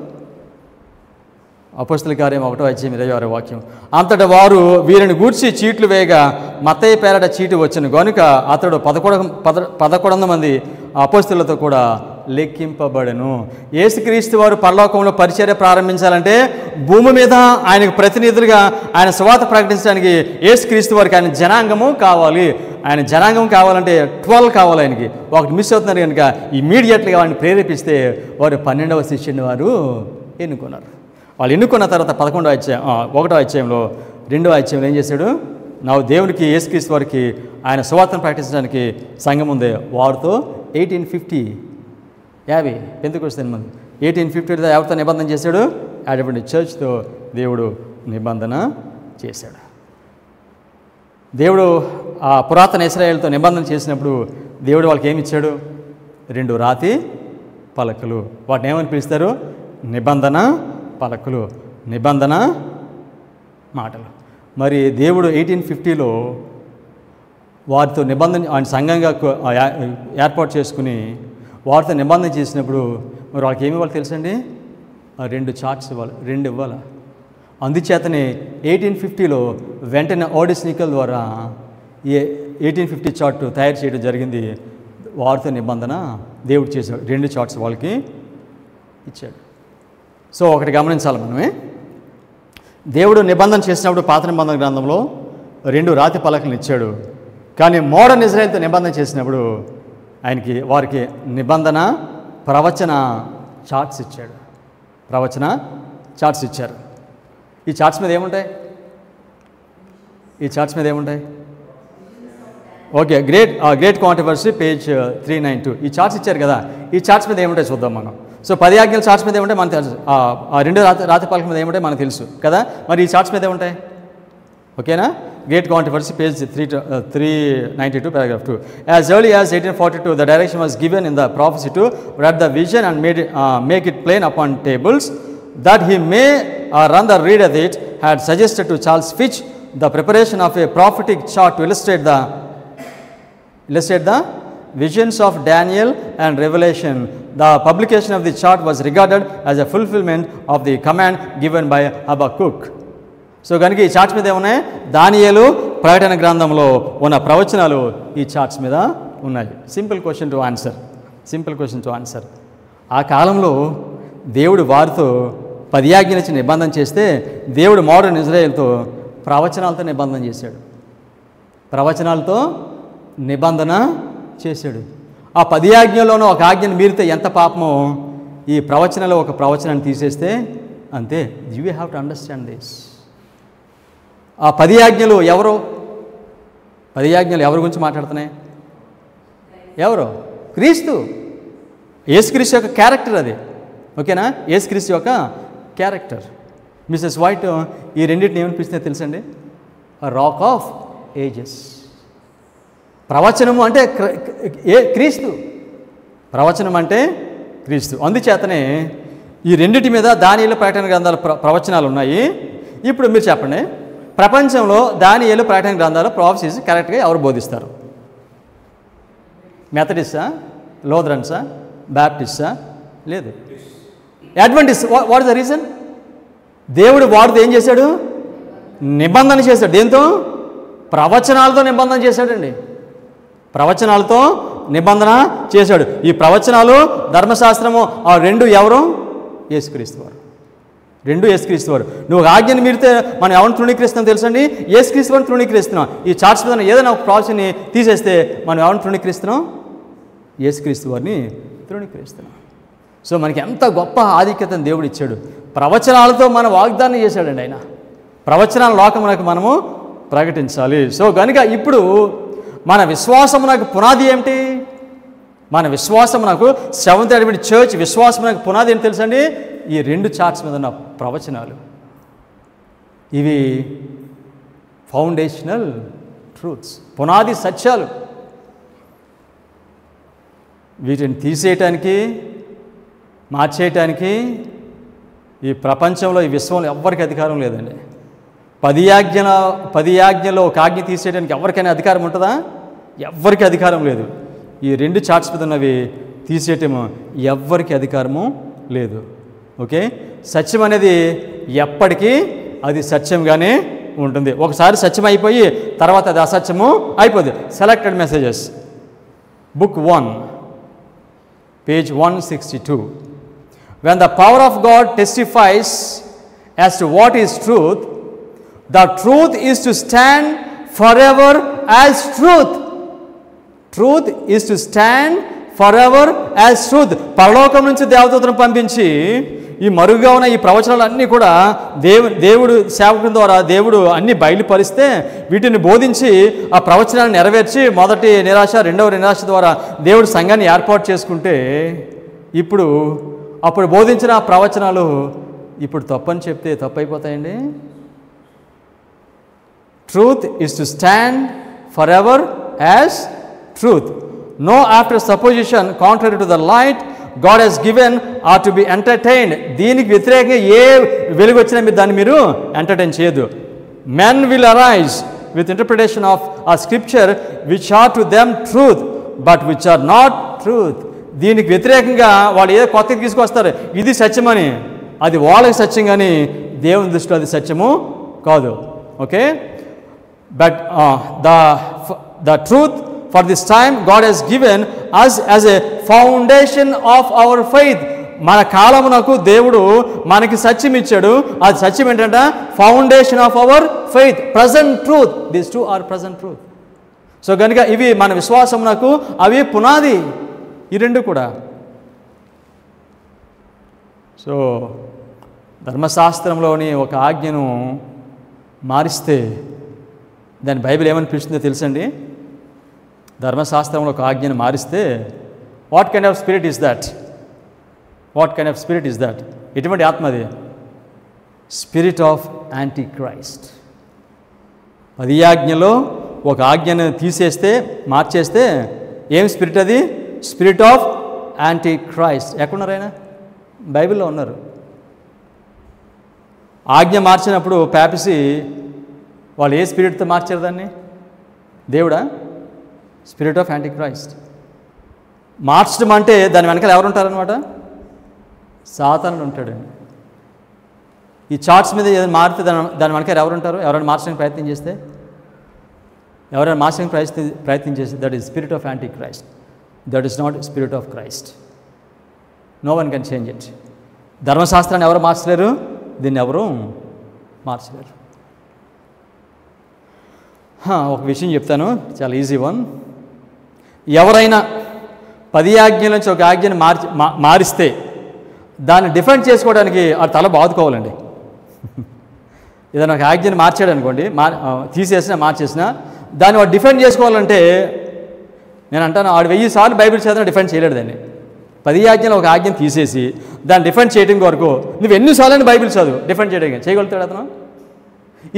అపోస్తలుల కార్యం 1వ అధ్యాయం 26వ వాక్యం. అంతటా వారు వీరిని గూర్చి చీట్లు వేయగా మత్తయి పేరట చీటు వచ్చెను గనుక అతడు 11 మంది అపోస్తలులతో కూడా లెక్కింపబడెను. యేసుక్రీస్తు వారు పరలోకంలో పరిచర్య ప్రారంభించాలంటే భూమి మీద ఆయనకు ప్రతినిధులుగా ఆయన సువార్త ప్రకటించడానికి యేసుక్రీస్తు వారికి ఆయన జనాంగము కావాలి. ఆయన జనాంగం కావాలంటే 12 కావాలి. ఆయనకి ఒకటి మిస్ అవుతున్నారు కనుక ఇమీడియట్గా వాడిని ప్రేరేపిస్తే వారు 12వ శిష్యుని వారు ఎన్నుకున్నారు. వాళ్ళు ఎన్నుకున్న తర్వాత 1వ అధ్యాయంలో 2వ అధ్యాయంలో ఏం చేశాడు? దేవునికి యేసుక్రీస్తు వారికి ఆయన సువార్తను ప్రకటించడానికి సంఘం ఉంది. వారితో 1850 పెంతెకొస్తే మంది 1850 ఎవరితో నిబంధన చేశాడు? అటువంటి చర్చ్తో దేవుడు నిబంధన చేశాడు. దేవుడు ఆ పురాతన ఇశ్రాయేలుతో నిబంధన చేసినప్పుడు దేవుడు వాళ్ళకి ఏమి ఇచ్చాడు? 2 రాతి పలకలు. వాటిని ఏమని పిలుస్తారు? నిబంధన పలకలు, నిబంధన మాటలు. మరి దేవుడు 1850లో వారితో నిబంధన ఆయన సంఘంగా ఏర్పాటు చేసుకుని వారితో నిబంధన చేసినప్పుడు మరి వాళ్ళకి ఏమి ఇవ్వాలి తెలుసండి? 2 చార్ట్స్ ఇవ్వాలి, 2 ఇవ్వాలి. అందుచేతనే 1850లో వెంటనే ఓడిస్నికల్ ద్వారా ఈ 1850 చార్ట్ తయారు చేయడం జరిగింది. వారితో నిబంధన దేవుడు చేశాడు, 2 చార్ట్స్ వాళ్ళకి ఇచ్చాడు. సో ఒకటి గమనించాలి మనమే, దేవుడు నిబంధన చేసినప్పుడు పాత నిబంధన గ్రంథంలో 2 రాతి పలకలను ఇచ్చాడు. కానీ మోడర్న్ ఇజ్రాయెల్తో నిబంధన చేసినప్పుడు వారికి నిబంధన ప్రవచన చార్ట్స్ ఇచ్చాడు. ప్రవచన చార్ట్స్ ఇచ్చారు. ఈ చార్ట్స్ మీద ఏముంటాయి? Okay, great controversy page 392. ఈ చార్ట్స్ ఇచ్చారు కదా, ఈ చార్ట్స్ మీద ఏముంటాయి చూద్దాం మనం. సో 10 ఆజ్ఞల చార్ట్స్ మీద ఏముంటాయి మనకు తెలుసు. ఆ 2 రాతి పలకల మీద ఏముంటాయి మనకు తెలుసు కదా. మరి ఈ చార్ట్స్ మీద ఏముంటాయి? ఓకేనా? Great controversy page 392 paragraph 2. As early as 1842 the direction was given in the prophecy to write the vision and make it plain upon tables that he may run the reader it had suggested to Charles Fitch the preparation of a prophetic chart to illustrate the visions of Daniel and Revelation. The publication of the chart was regarded as a fulfillment of the command given by Habakkuk. So కనుక ఈ charts మీద ఏమున్నాయి? దానియేలు ప్రకటన గ్రంథంలో ఉన్న ప్రవచనాలు ఈ చార్ట్స్ మీద ఉన్నాయి. Simple question to answer. ఆ కాలంలో దేవుడు వారితో 10 ఆజ్ఞలు ఇచ్చి నిబంధన చేస్తే దేవుడు మోడర్న్ ఇజ్రాయెల్తో ప్రవచనాలతో నిబంధన చేశాడు. ఆ 10 ఆజ్ఞల్లోనూ ఒక ఆజ్ఞను మీరితే ఎంత పాపమో ఈ ప్రవచనలో ఒక ప్రవచనాన్ని తీసేస్తే అంతే. You have to understand this. ఆ 10 ఆజ్ఞలు ఎవరు? 10 ఆజ్ఞలు ఎవరి గురించి మాట్లాడుతున్నాయి? ఎవరు? క్రీస్తు. యేసుక్రీస్తు యొక్క క్యారెక్టర్ అది. ఓకేనా? యేసుక్రీస్తు యొక్క క్యారెక్టర్. మిసెస్ వైట్ ఈ రెండింటిని ఏమనిపిస్తుంది తెలుసండి? Rock of ages. ప్రవచనము అంటే క్రీస్తు. అందుచేతనే ఈ రెండింటి మీద దానియేలు ప్రకటన గ్రంథాల ప్రవచనాలు ఉన్నాయి. ఇప్పుడు మీరు చెప్పండి, ప్రపంచంలో దానియేలు ప్రకటన గ్రంథాల ప్రాఫెసీస్ కరెక్ట్గా ఎవరు బోధిస్తారు? మెథడిస్టా, లూథరన్సా, బ్యాప్టిస్టా? లేదు, Adventist. What is the reason? దేవుడు వాడితో ఏం చేశాడు? నిబంధన చేశాడు. దేంతో? ప్రవచనాలతో నిబంధన చేశాడండి. ప్రవచనాలతో నిబంధన చేశాడు. ఈ ప్రవచనాలు, ధర్మశాస్త్రము, ఆ 2 ఎవరు? యేసుక్రీస్తు వారు. 2 యేసుక్రీస్తు వారు. నువ్వు ఆజ్ఞను మీరితే మనం ఎవరిని తృణీకరిస్తున్నాం తెలుసండి? యేసుక్రీస్తు వారిని తృణీకరిస్తున్నాం. ఈ చార్ట్స్ మీద ఏదైనా ఒక ప్రాసెస్ని తీసేస్తే మనం ఎవరిని తృణీకరిస్తున్నాం? యేసుక్రీస్తు వారిని తృణీకరిస్తున్నాం. సో మనకి ఎంత గొప్ప ఆధిక్యతను దేవుడు ఇచ్చాడు. ప్రవచనాలతో మన వాగ్దానం చేశాడండి ఆయన. ప్రవచనాల లోకమునకు మనము ప్రకటించాలి. సో కనుక ఇప్పుడు మన విశ్వాసమునకు పునాది ఏమిటి? మన విశ్వాసమునకు సెవెంత్ అడ్వెంటిస్ట్ చర్చ్ విశ్వాసమునకు పునాది ఏంటి తెలుసండి? ఈ 2 చార్ట్స్ మీద ఉన్న ప్రవచనాలు. ఇవి ఫౌండేషనల్ ట్రూత్స్, పునాది సత్యాలు. వీటిని తీసేయటానికి, మార్చేయటానికి ఈ ప్రపంచంలో, ఈ విశ్వంలో ఎవ్వరికి అధికారం లేదండి. 10 ఆజ్ఞలో ఒక ఆజ్ఞ తీసేయడానికి ఎవరికైనా అధికారం ఉంటుందా? ఎవ్వరికి అధికారం లేదు. ఈ 2 చార్ట్స్ మీద ఉన్నవి తీసేయటము ఎవ్వరికి అధికారము లేదు. ఓకే, సత్యం అనేది ఎప్పటికీ అది సత్యంగానే ఉంటుంది. ఒకసారి సత్యం అయిపోయి తర్వాత అది అసత్యము అయిపోద్ది. Selected messages, book 1, page 162. When the power of God testifies as to what is truth, the truth is to stand forever as truth. Truth is to stand forever as truth. పరలోకం నుంచి దేవదూతను పంపించి ఈ మరుగుగా ఉన్న ఈ ప్రవచనాలన్నీ కూడా దేవుడు సేవకుల ద్వారా దేవుడు అన్ని బయలుపరిస్తే వీటిని బోధించి ఆ ప్రవచనాన్ని నెరవేర్చి మొదటి నిరాశ రెండవ నిరాశ ద్వారా దేవుడు సంఘాన్ని ఏర్పాటు చేసుకుంటే అప్పుడు బోధించిన ఆ ప్రవచనాలు ఇప్పుడు తప్పని చెప్తే తప్పైపోతాయండి. Truth is to stand forever as truth. No after supposition contrary to the light God has given are to be entertained. దీనికి వ్యతిరేకంగా ఏ వెలుగు వచ్చినా మీరు దాన్ని మీరు ఎంటర్టైన్ చేయదు. Men will arise with interpretation of a scripture which are to them truth but which are not truth. దీనికి వ్యతిరేకంగా వాళ్ళు ఏదో కొత్తగా తీసుకొస్తారు, ఇది సత్యమని. అది వాళ్ళకి సత్యం కానీ దేవుని దృష్టిలో అది సత్యము కాదు. Okay, but the truth for this time God has given us as a foundation of our faith. మన కాలమునకు దేవుడు మనకి సత్యం ఇచ్చాడు. అది సత్యం ఏంటంటే foundation of our faith, present truth. These two are present truth. So కనుక ఇవి మన విశ్వాసమునకు అవి పునాది, ఈ రెండు కూడా. సో ధర్మశాస్త్రంలోని ఒక ఆజ్ఞను మారిస్తే దాని బైబిల్ ఏమని పిలుస్తుందో తెలుసండి? ధర్మశాస్త్రంలో ఒక ఆజ్ఞను మారిస్తే what kind of spirit is that? What kind of spirit is that? ఎటువంటి ఆత్మ అది? Spirit of antichrist. 10 ఆజ్ఞలో ఒక ఆజ్ఞను తీసేస్తే మార్చేస్తే ఏం స్పిరిట్ అది? Spirit of antichrist. ఎక్కడున్నారైనా? బైబిల్లో ఉన్నారు. ఆజ్ఞ మార్చినప్పుడు పాపిసి వాళ్ళు ఏ స్పిరిట్తో మార్చారు దాన్ని? దేవుడా? Spirit of anti Christ. మార్చడం అంటే దాని వెనకాల ఎవరు ఉంటారనమాట? సాతానుడు ఉంటాడండి. ఈ చార్ట్స్ మీద ఏదైనా మారితే దాని వెనకాల ఎవరు ఉంటారు? ఎవరైనా మార్చడానికి ప్రయత్నం చేస్తే, ఎవరైనా మార్చడానికి ప్రయత్నం చేస్తే that is spirit of antichrist. That is not spirit of Christ. No one can change it. ధర్మశాస్త్రాన్ని ఎవరు మార్చలేరు, దీన్ని ఎవరు మార్చలేరు. ఒక విషయం చెప్తాను, చాలా ఈజీ వన్. ఎవరైనా 10 ఆజ్ఞల నుంచి ఒక ఆజ్ఞను మారిస్తే దాన్ని డిఫెండ్ చేసుకోవడానికి ఆ తల బాదుకోవాలండి. ఏదైనా ఒక ఆజ్ఞను మార్చాడు అనుకోండి, తీసేసినా మార్చేసినా దాన్ని వాడు డిఫెండ్ చేసుకోవాలంటే నేను అంటాను, వాడు 1000 సార్లు బైబిల్ చదివినా డిఫెండ్ చేయలేడు దాన్ని. 10 ఆజ్ఞలు ఒక ఆజ్ఞను తీసేసి దాన్ని డిఫెండ్ చేయడం వరకు నువ్వు ఎన్నిసార్లు బైబిల్ చదువు, డిఫెండ్ చేయగలుగుతాడు అతను?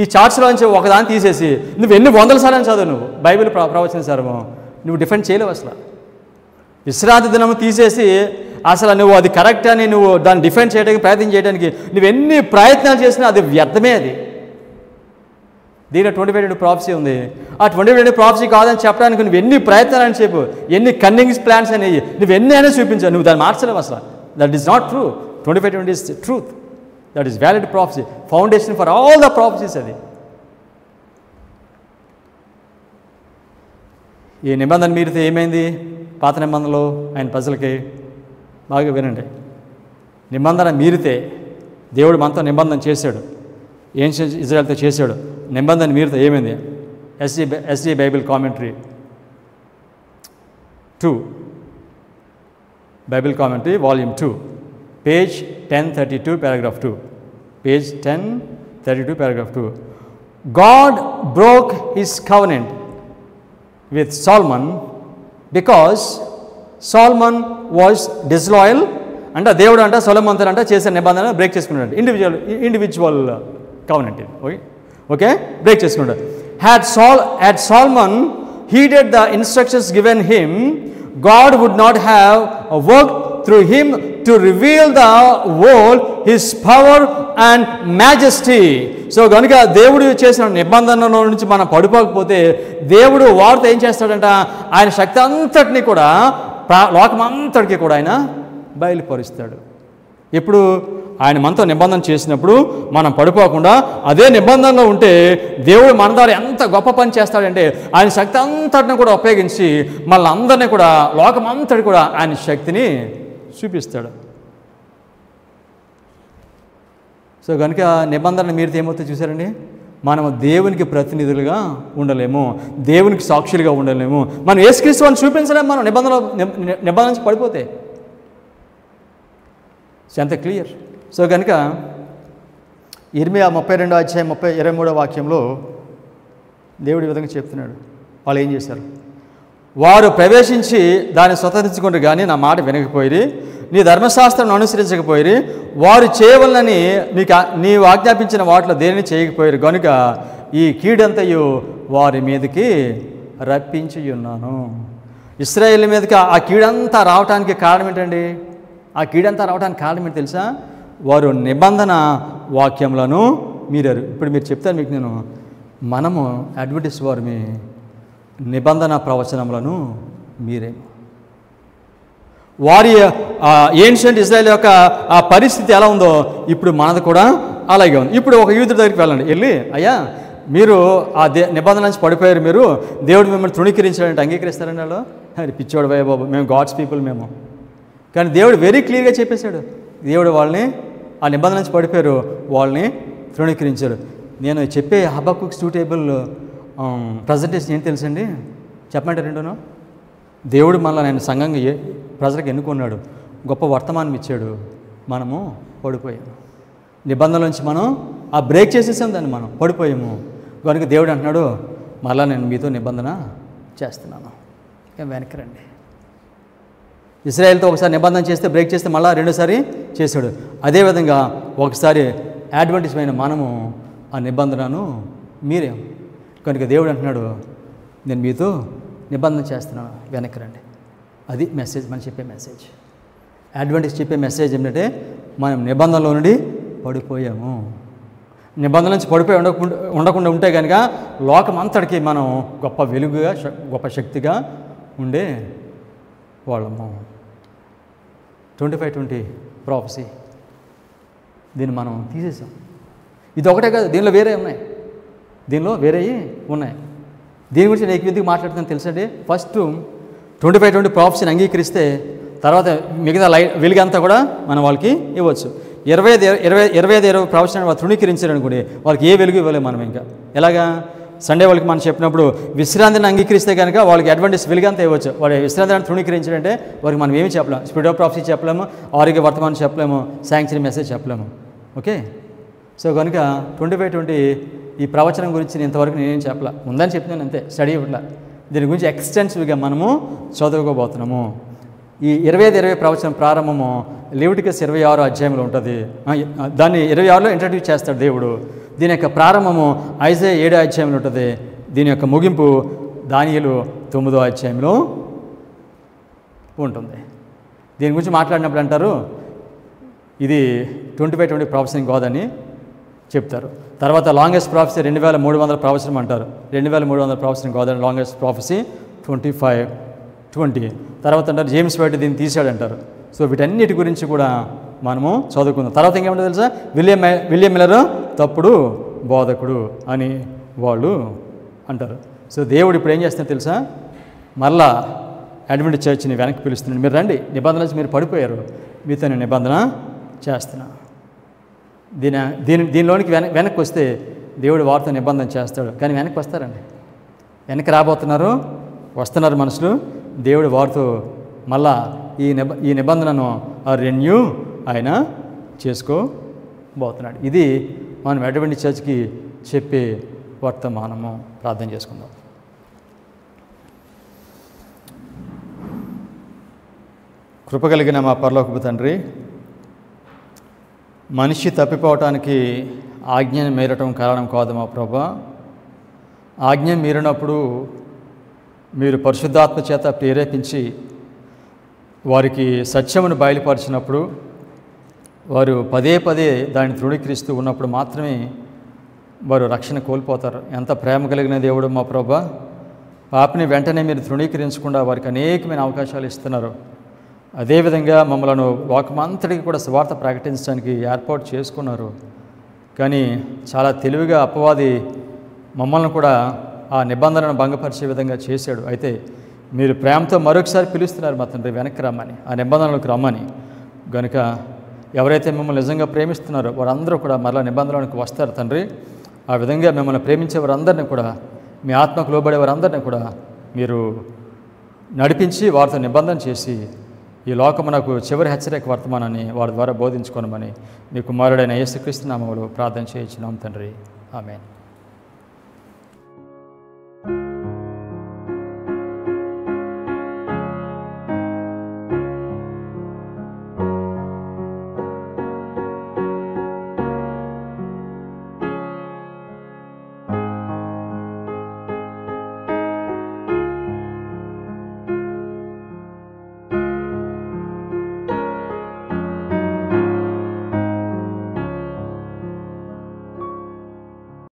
ఈ చార్ట్స్లో నుంచి ఒకదాన్ని తీసేసి నువ్వు ఎన్ని 100 సార్లు చదువు, నువ్వు బైబిల్ ప్రవచన సారము నువ్వు డిఫెండ్ చేయలేవు. అసలు విశ్రాంతి దినము తీసేసి అసలు నువ్వు అది కరెక్ట్ అని నువ్వు దాన్ని డిఫెండ్ చేయడానికి ప్రయత్నం చేయడానికి నువ్వు ఎన్ని ప్రయత్నాలు చేసినా అది వ్యర్థమే. అది దీని 25 ప్రాఫెసీ ఉంది. ఆ 25 ప్రాఫెసీ కాదని చెప్పడానికి నువ్వు ఎన్ని ప్రయత్నాలు అని చెప్పు, ఎన్ని కన్నింగ్స్ ప్లాన్స్ అనేవి నువ్వు ఎన్ని అయినా చూపించావు, నువ్వు దాన్ని మార్చలేవు. అసలు that is not true. 25 is truth. That is valid prophecy, foundation for all the prophecies. అది ఈ నిబంధన మీరితే ఏమైంది? పాత నిబంధనలో ఆయన ప్రజలకి బాగా వినండి. నిబంధన మీరితే దేవుడు మనతో నిబంధన చేశాడు, ఏన్షియన్ ఇజ్రాయెల్తో చేశాడు. నిబంధన మీరితే ఏమైంది? SG Bible commentary 2, Bible commentary volume 2, page 1032, paragraph 2, page 1032, paragraph 2. God broke his covenant with Solomon because Solomon was disloyal. అంటే దేవుడు అంట సొలొమోనుతో అంట చేసిన నిబంధన బ్రేక్ చేసుకున్నాడు. Individual covenant. ఓకే, బ్రేక్ చేసుకున్నాడు. Had Solomon heeded the instructions given him, God would not have worked through him to reveal the world his power and majesty. So కనుక దేవుడు చేసిన నిబంధనలో నుంచి మనం పడిపోకపోతే దేవుడు వారితో ఏం చేస్తాడంట? ఆయన శక్తి అంతటినీ కూడా లోకమంతటికి కూడా ఆయన బయలుపరుస్తాడు. ఇప్పుడు ఆయన మనతో నిబంధన చేసినప్పుడు మనం పడిపోకుండా అదే నిబంధనలో ఉంటే దేవుడు మన ద్వారా ఎంత గొప్ప పని చేస్తాడంటే ఆయన శక్తి అంతటిని కూడా ఉపయోగించి మళ్ళీ అందరినీ కూడా లోకమంతటి కూడా ఆయన శక్తిని చూపిస్తాడు. సో కనుక నిబంధన మీరితే ఏమవుతుందో చూసారండి, మనము దేవునికి ప్రతినిధులుగా ఉండలేము, దేవునికి సాక్షులుగా ఉండలేము. మనం యేసుక్రీస్తు వారిని చూపించలేము మనం నిబంధన నుంచి పడిపోతే. ఎంత క్లియర్. సో కనుక ఇర్మియా 32:23 వాక్యంలో దేవుడి విధంగా చెప్తున్నాడు. వాళ్ళు ఏం చేశారు? వారు ప్రవేశించి దాన్ని స్వతంత్రించుకుంటారు కానీ నా మాట వినకపోయి నీ ధర్మశాస్త్రం అనుసరించకపోయి వారు చేయవలనని నీవు ఆజ్ఞాపించిన వాటిలో దేనిని చేయకపోయారు కనుక ఈ కీడంతయు వారి మీదకి రప్పించి ఉన్నాను. ఇశ్రాయేల్ మీదకి ఆ కీడంతా రావడానికి కారణం ఏంటండి? ఆ కీడంతా రావడానికి కారణం ఏంటి తెలుసా? వారు నిబంధన వాక్యములను మీరారు. ఇప్పుడు మీరు చెప్తాను మీకు నేను, మనము అడ్వెంటిస్ట్ వారిని నిబంధన ప్రవచనములను మీరేము. వారి ఏన్షియంట్ ఇజ్రాయెల్ యొక్క ఆ పరిస్థితి ఎలా ఉందో ఇప్పుడు మనది కూడా అలాగే ఉంది. ఇప్పుడు ఒక యూదుడి దగ్గరికి వెళ్ళండి, వెళ్ళి అయ్యా మీరు ఆ నిబంధన నుంచి పడిపోయారు, మీరు దేవుడు మిమ్మల్ని తృణీకరించాడంటే అంగీకరిస్తారండి? వాళ్ళు అది పిచ్చోడు భయ బాబు, మేము గాడ్స్ పీపుల్ మేము. కానీ దేవుడు వెరీ క్లియర్గా చెప్పేశాడు, దేవుడు వాళ్ళని ఆ నిబంధన నుంచి పడిపోయారు, వాళ్ళని తృణీకరించారు. నేను చెప్పే హబక్కుక్ సూటేబుల్ ప్రజెంటేషన్ ఏం తెలుసండి చెప్పమంటే రెండును, దేవుడు మనల్ని ఆయన సంఘంగా ప్రజలకు ఎన్నుకున్నాడు, గొప్ప వర్తమానం ఇచ్చాడు, మనము పడిపోయాము. నిబంధనల నుంచి మనం ఆ బ్రేక్ చేసేసాం, దాన్ని మనం పడిపోయాము. కనుక దేవుడు అంటున్నాడు మళ్ళా నేను మీతో నిబంధన చేస్తున్నాను, వెనక్కి రండి. ఇశ్రాయేల్తో ఒకసారి నిబంధన చేస్తే బ్రేక్ చేస్తే మళ్ళీ రెండోసారి చేశాడు. అదేవిధంగా ఒకసారి అడ్వెంటిస్ట్ అయిన మనము ఆ నిబంధనను మీరేం. కనుక దేవుడు అంటున్నాడు నేను మీతో నిబంధన చేస్తున్నాను, వెనక్కి రండి. అది మెసేజ్, మనం చెప్పే మెసేజ్. అడ్వెంటిస్ట్ చెప్పే మెసేజ్ ఏంటంటే మనం నిబంధనలో నుండి పడిపోయాము. నిబంధన నుంచి పడిపోయి ఉండకుండా ఉంటే కనుక లోకమంతటికి మనం గొప్ప వెలుగుగా గొప్ప శక్తిగా ఉండే వాళ్ళము. 25:20 ప్రాఫెసీ, దీన్ని మనం తీసేసాం. ఇది ఒకటే కాదు, దీనిలో వేరే ఉన్నాయి, దీనిలో వేరేవి ఉన్నాయి. దీని గురించి నేను ఎందుకు మాట్లాడుతున్నాను తెలుసండి? ఫస్ట్ 25:20 ప్రాఫెసీని అంగీకరిస్తే తర్వాత మిగతా వెలుగంతా కూడా మనం వాళ్ళకి ఇవ్వచ్చు. 25 ప్రవచనాన్ని వాళ్ళు తృణీకరించారు అనుకోండి, వాళ్ళకి ఏ వెలుగు ఇవ్వలేము మనం. ఇంకా ఎలాగా? సండే వాళ్ళకి మనం చెప్పినప్పుడు విశ్రాంతిని అంగీకరిస్తే కనుక వాళ్ళకి అడ్వాంటేజ్ వెలుగంతా ఇవ్వచ్చు. వాడు విశ్రాంతిని తృణీకరించాడంటే వారికి మనం ఏమి చెప్పలేము, స్పిరిట్ ఆఫ్ ప్రాఫెసీ చెప్పలేము, ఆరోగ్య వర్తమానం చెప్పలేము, శాంక్చురీ మెసేజ్ చెప్పలేము. ఓకే, సో కనుక 25:20 ఈ ప్రవచనం గురించి ఇంతవరకు నేనేం చెప్పలే, ఉందని చెప్తున్నాను అంతే, స్టడీ ఇవ్వట్లా. దీని గురించి ఎక్స్టెన్సివ్గా మనము చదువుకోబోతున్నాము. ఈ 25 ప్రవచనం ప్రారంభము లెవిటికస్ 26 అధ్యాయంలో ఉంటుంది. దాన్ని 26లో ఇంట్రడ్యూస్ చేస్తాడు దేవుడు. దీని యొక్క ప్రారంభము ఐజాయా 7 అధ్యాయంలో ఉంటుంది. దీని యొక్క ముగింపు దానియేలు 9 అధ్యాయంలో ఉంటుంది. దీని గురించి మాట్లాడినప్పుడు అంటారు ఇది 25:20 ప్రవచనం కాదని చెప్తారు. తర్వాత లాంగెస్ట్ ప్రాఫెసీ 2300 ప్రవచనం అంటారు. 2300 ప్రవచనం కాదని లాంగెస్ట్ ప్రాఫెసీ 25:20. తర్వాత అంటారు జేమ్స్ వైట్ దీన్ని తీసాడంటారు. సో వీటన్నిటి గురించి కూడా మనము చదువుకుందాం. తర్వాత ఇంకేమంటే తెలుసా, విలియం మిల్లర్ తప్పుడు బోధకుడు అని వాళ్ళు అంటారు. సో దేవుడు ఇప్పుడు ఏం చేస్తున్నారు తెలుసా, మళ్ళా అడ్వెంటిస్ట్ చర్చ్ని వెనక్కి పిలుస్తున్నాడు. మీరు రండి, నిబంధన నుంచి మీరు పడిపోయారు, మీతో నేను నిబంధన చేస్తున్నా. దీనిలోనికి వెనక్కి వస్తే దేవుడు వారితో నిబంధన చేస్తాడు. కానీ వెనక్కి వస్తారండి, వెనక్కి రాబోతున్నారు, వస్తున్నారు మనుషులు. దేవుడు వారితో మళ్ళా ఈ నిబంధనను రెన్యూ ఆయన చేసుకోబోతున్నాడు. ఇది మనం అడ్వెంటిస్ట్ చర్చ్కి చెప్పే వర్తమానము. ప్రార్థన చేసుకుందాం. కృపగలిగిన మా పరలోకపు తండ్రి, మనిషి తప్పిపోవటానికి ఆజ్ఞను మీరటం కారణం కాదు మా ప్రభా. ఆజ్ఞ మీరినప్పుడు మీరు పరిశుద్ధాత్మ చేత ప్రేరేపించి వారికి సత్యమును బయలుపరిచినప్పుడు వారు పదే దాన్ని తృణీకరిస్తూ ఉన్నప్పుడు మాత్రమే వారు రక్షణ కోల్పోతారు. ఎంత ప్రేమ కలిగిన దేవుడు మా ప్రభా. పాపిని వెంటనే మీరు తృణీకరించకుండా వారికి అనేకమైన అవకాశాలు ఇస్తున్నారు. అదేవిధంగా మమ్మలను లోకమంతటికి కూడా సువార్త ప్రకటించడానికి ఏర్పాటు చేసుకున్నారు. కానీ చాలా తెలివిగా అపవాది మమ్మల్ని కూడా ఆ నిబంధనను భంగపరిచే విధంగా చేశాడు. అయితే మీరు ప్రేమతో మరొకసారి పిలుస్తున్నారు మా తండ్రి వెనక్కి రమ్మని, ఆ నిబంధనలకు రమ్మని. కనుక ఎవరైతే మిమ్మల్ని నిజంగా ప్రేమిస్తున్నారో వారందరూ కూడా మరలా నిబంధనలకు వస్తారు తండ్రి. ఆ విధంగా మిమ్మల్ని ప్రేమించే వారందరినీ కూడా, మీ ఆత్మకు లోబడే వారందరినీ కూడా మీరు నడిపించి వారితో నిబంధన చేసి ఈ లోకమునకు చివరి హెచ్చరిక వర్తమానాన్ని వారి ద్వారా బోధించుకోనమని మీ కుమారుడైన యేసుక్రీస్తు నామములో ప్రార్థన చేయించున్నాం తండ్రి. ఆమేన్.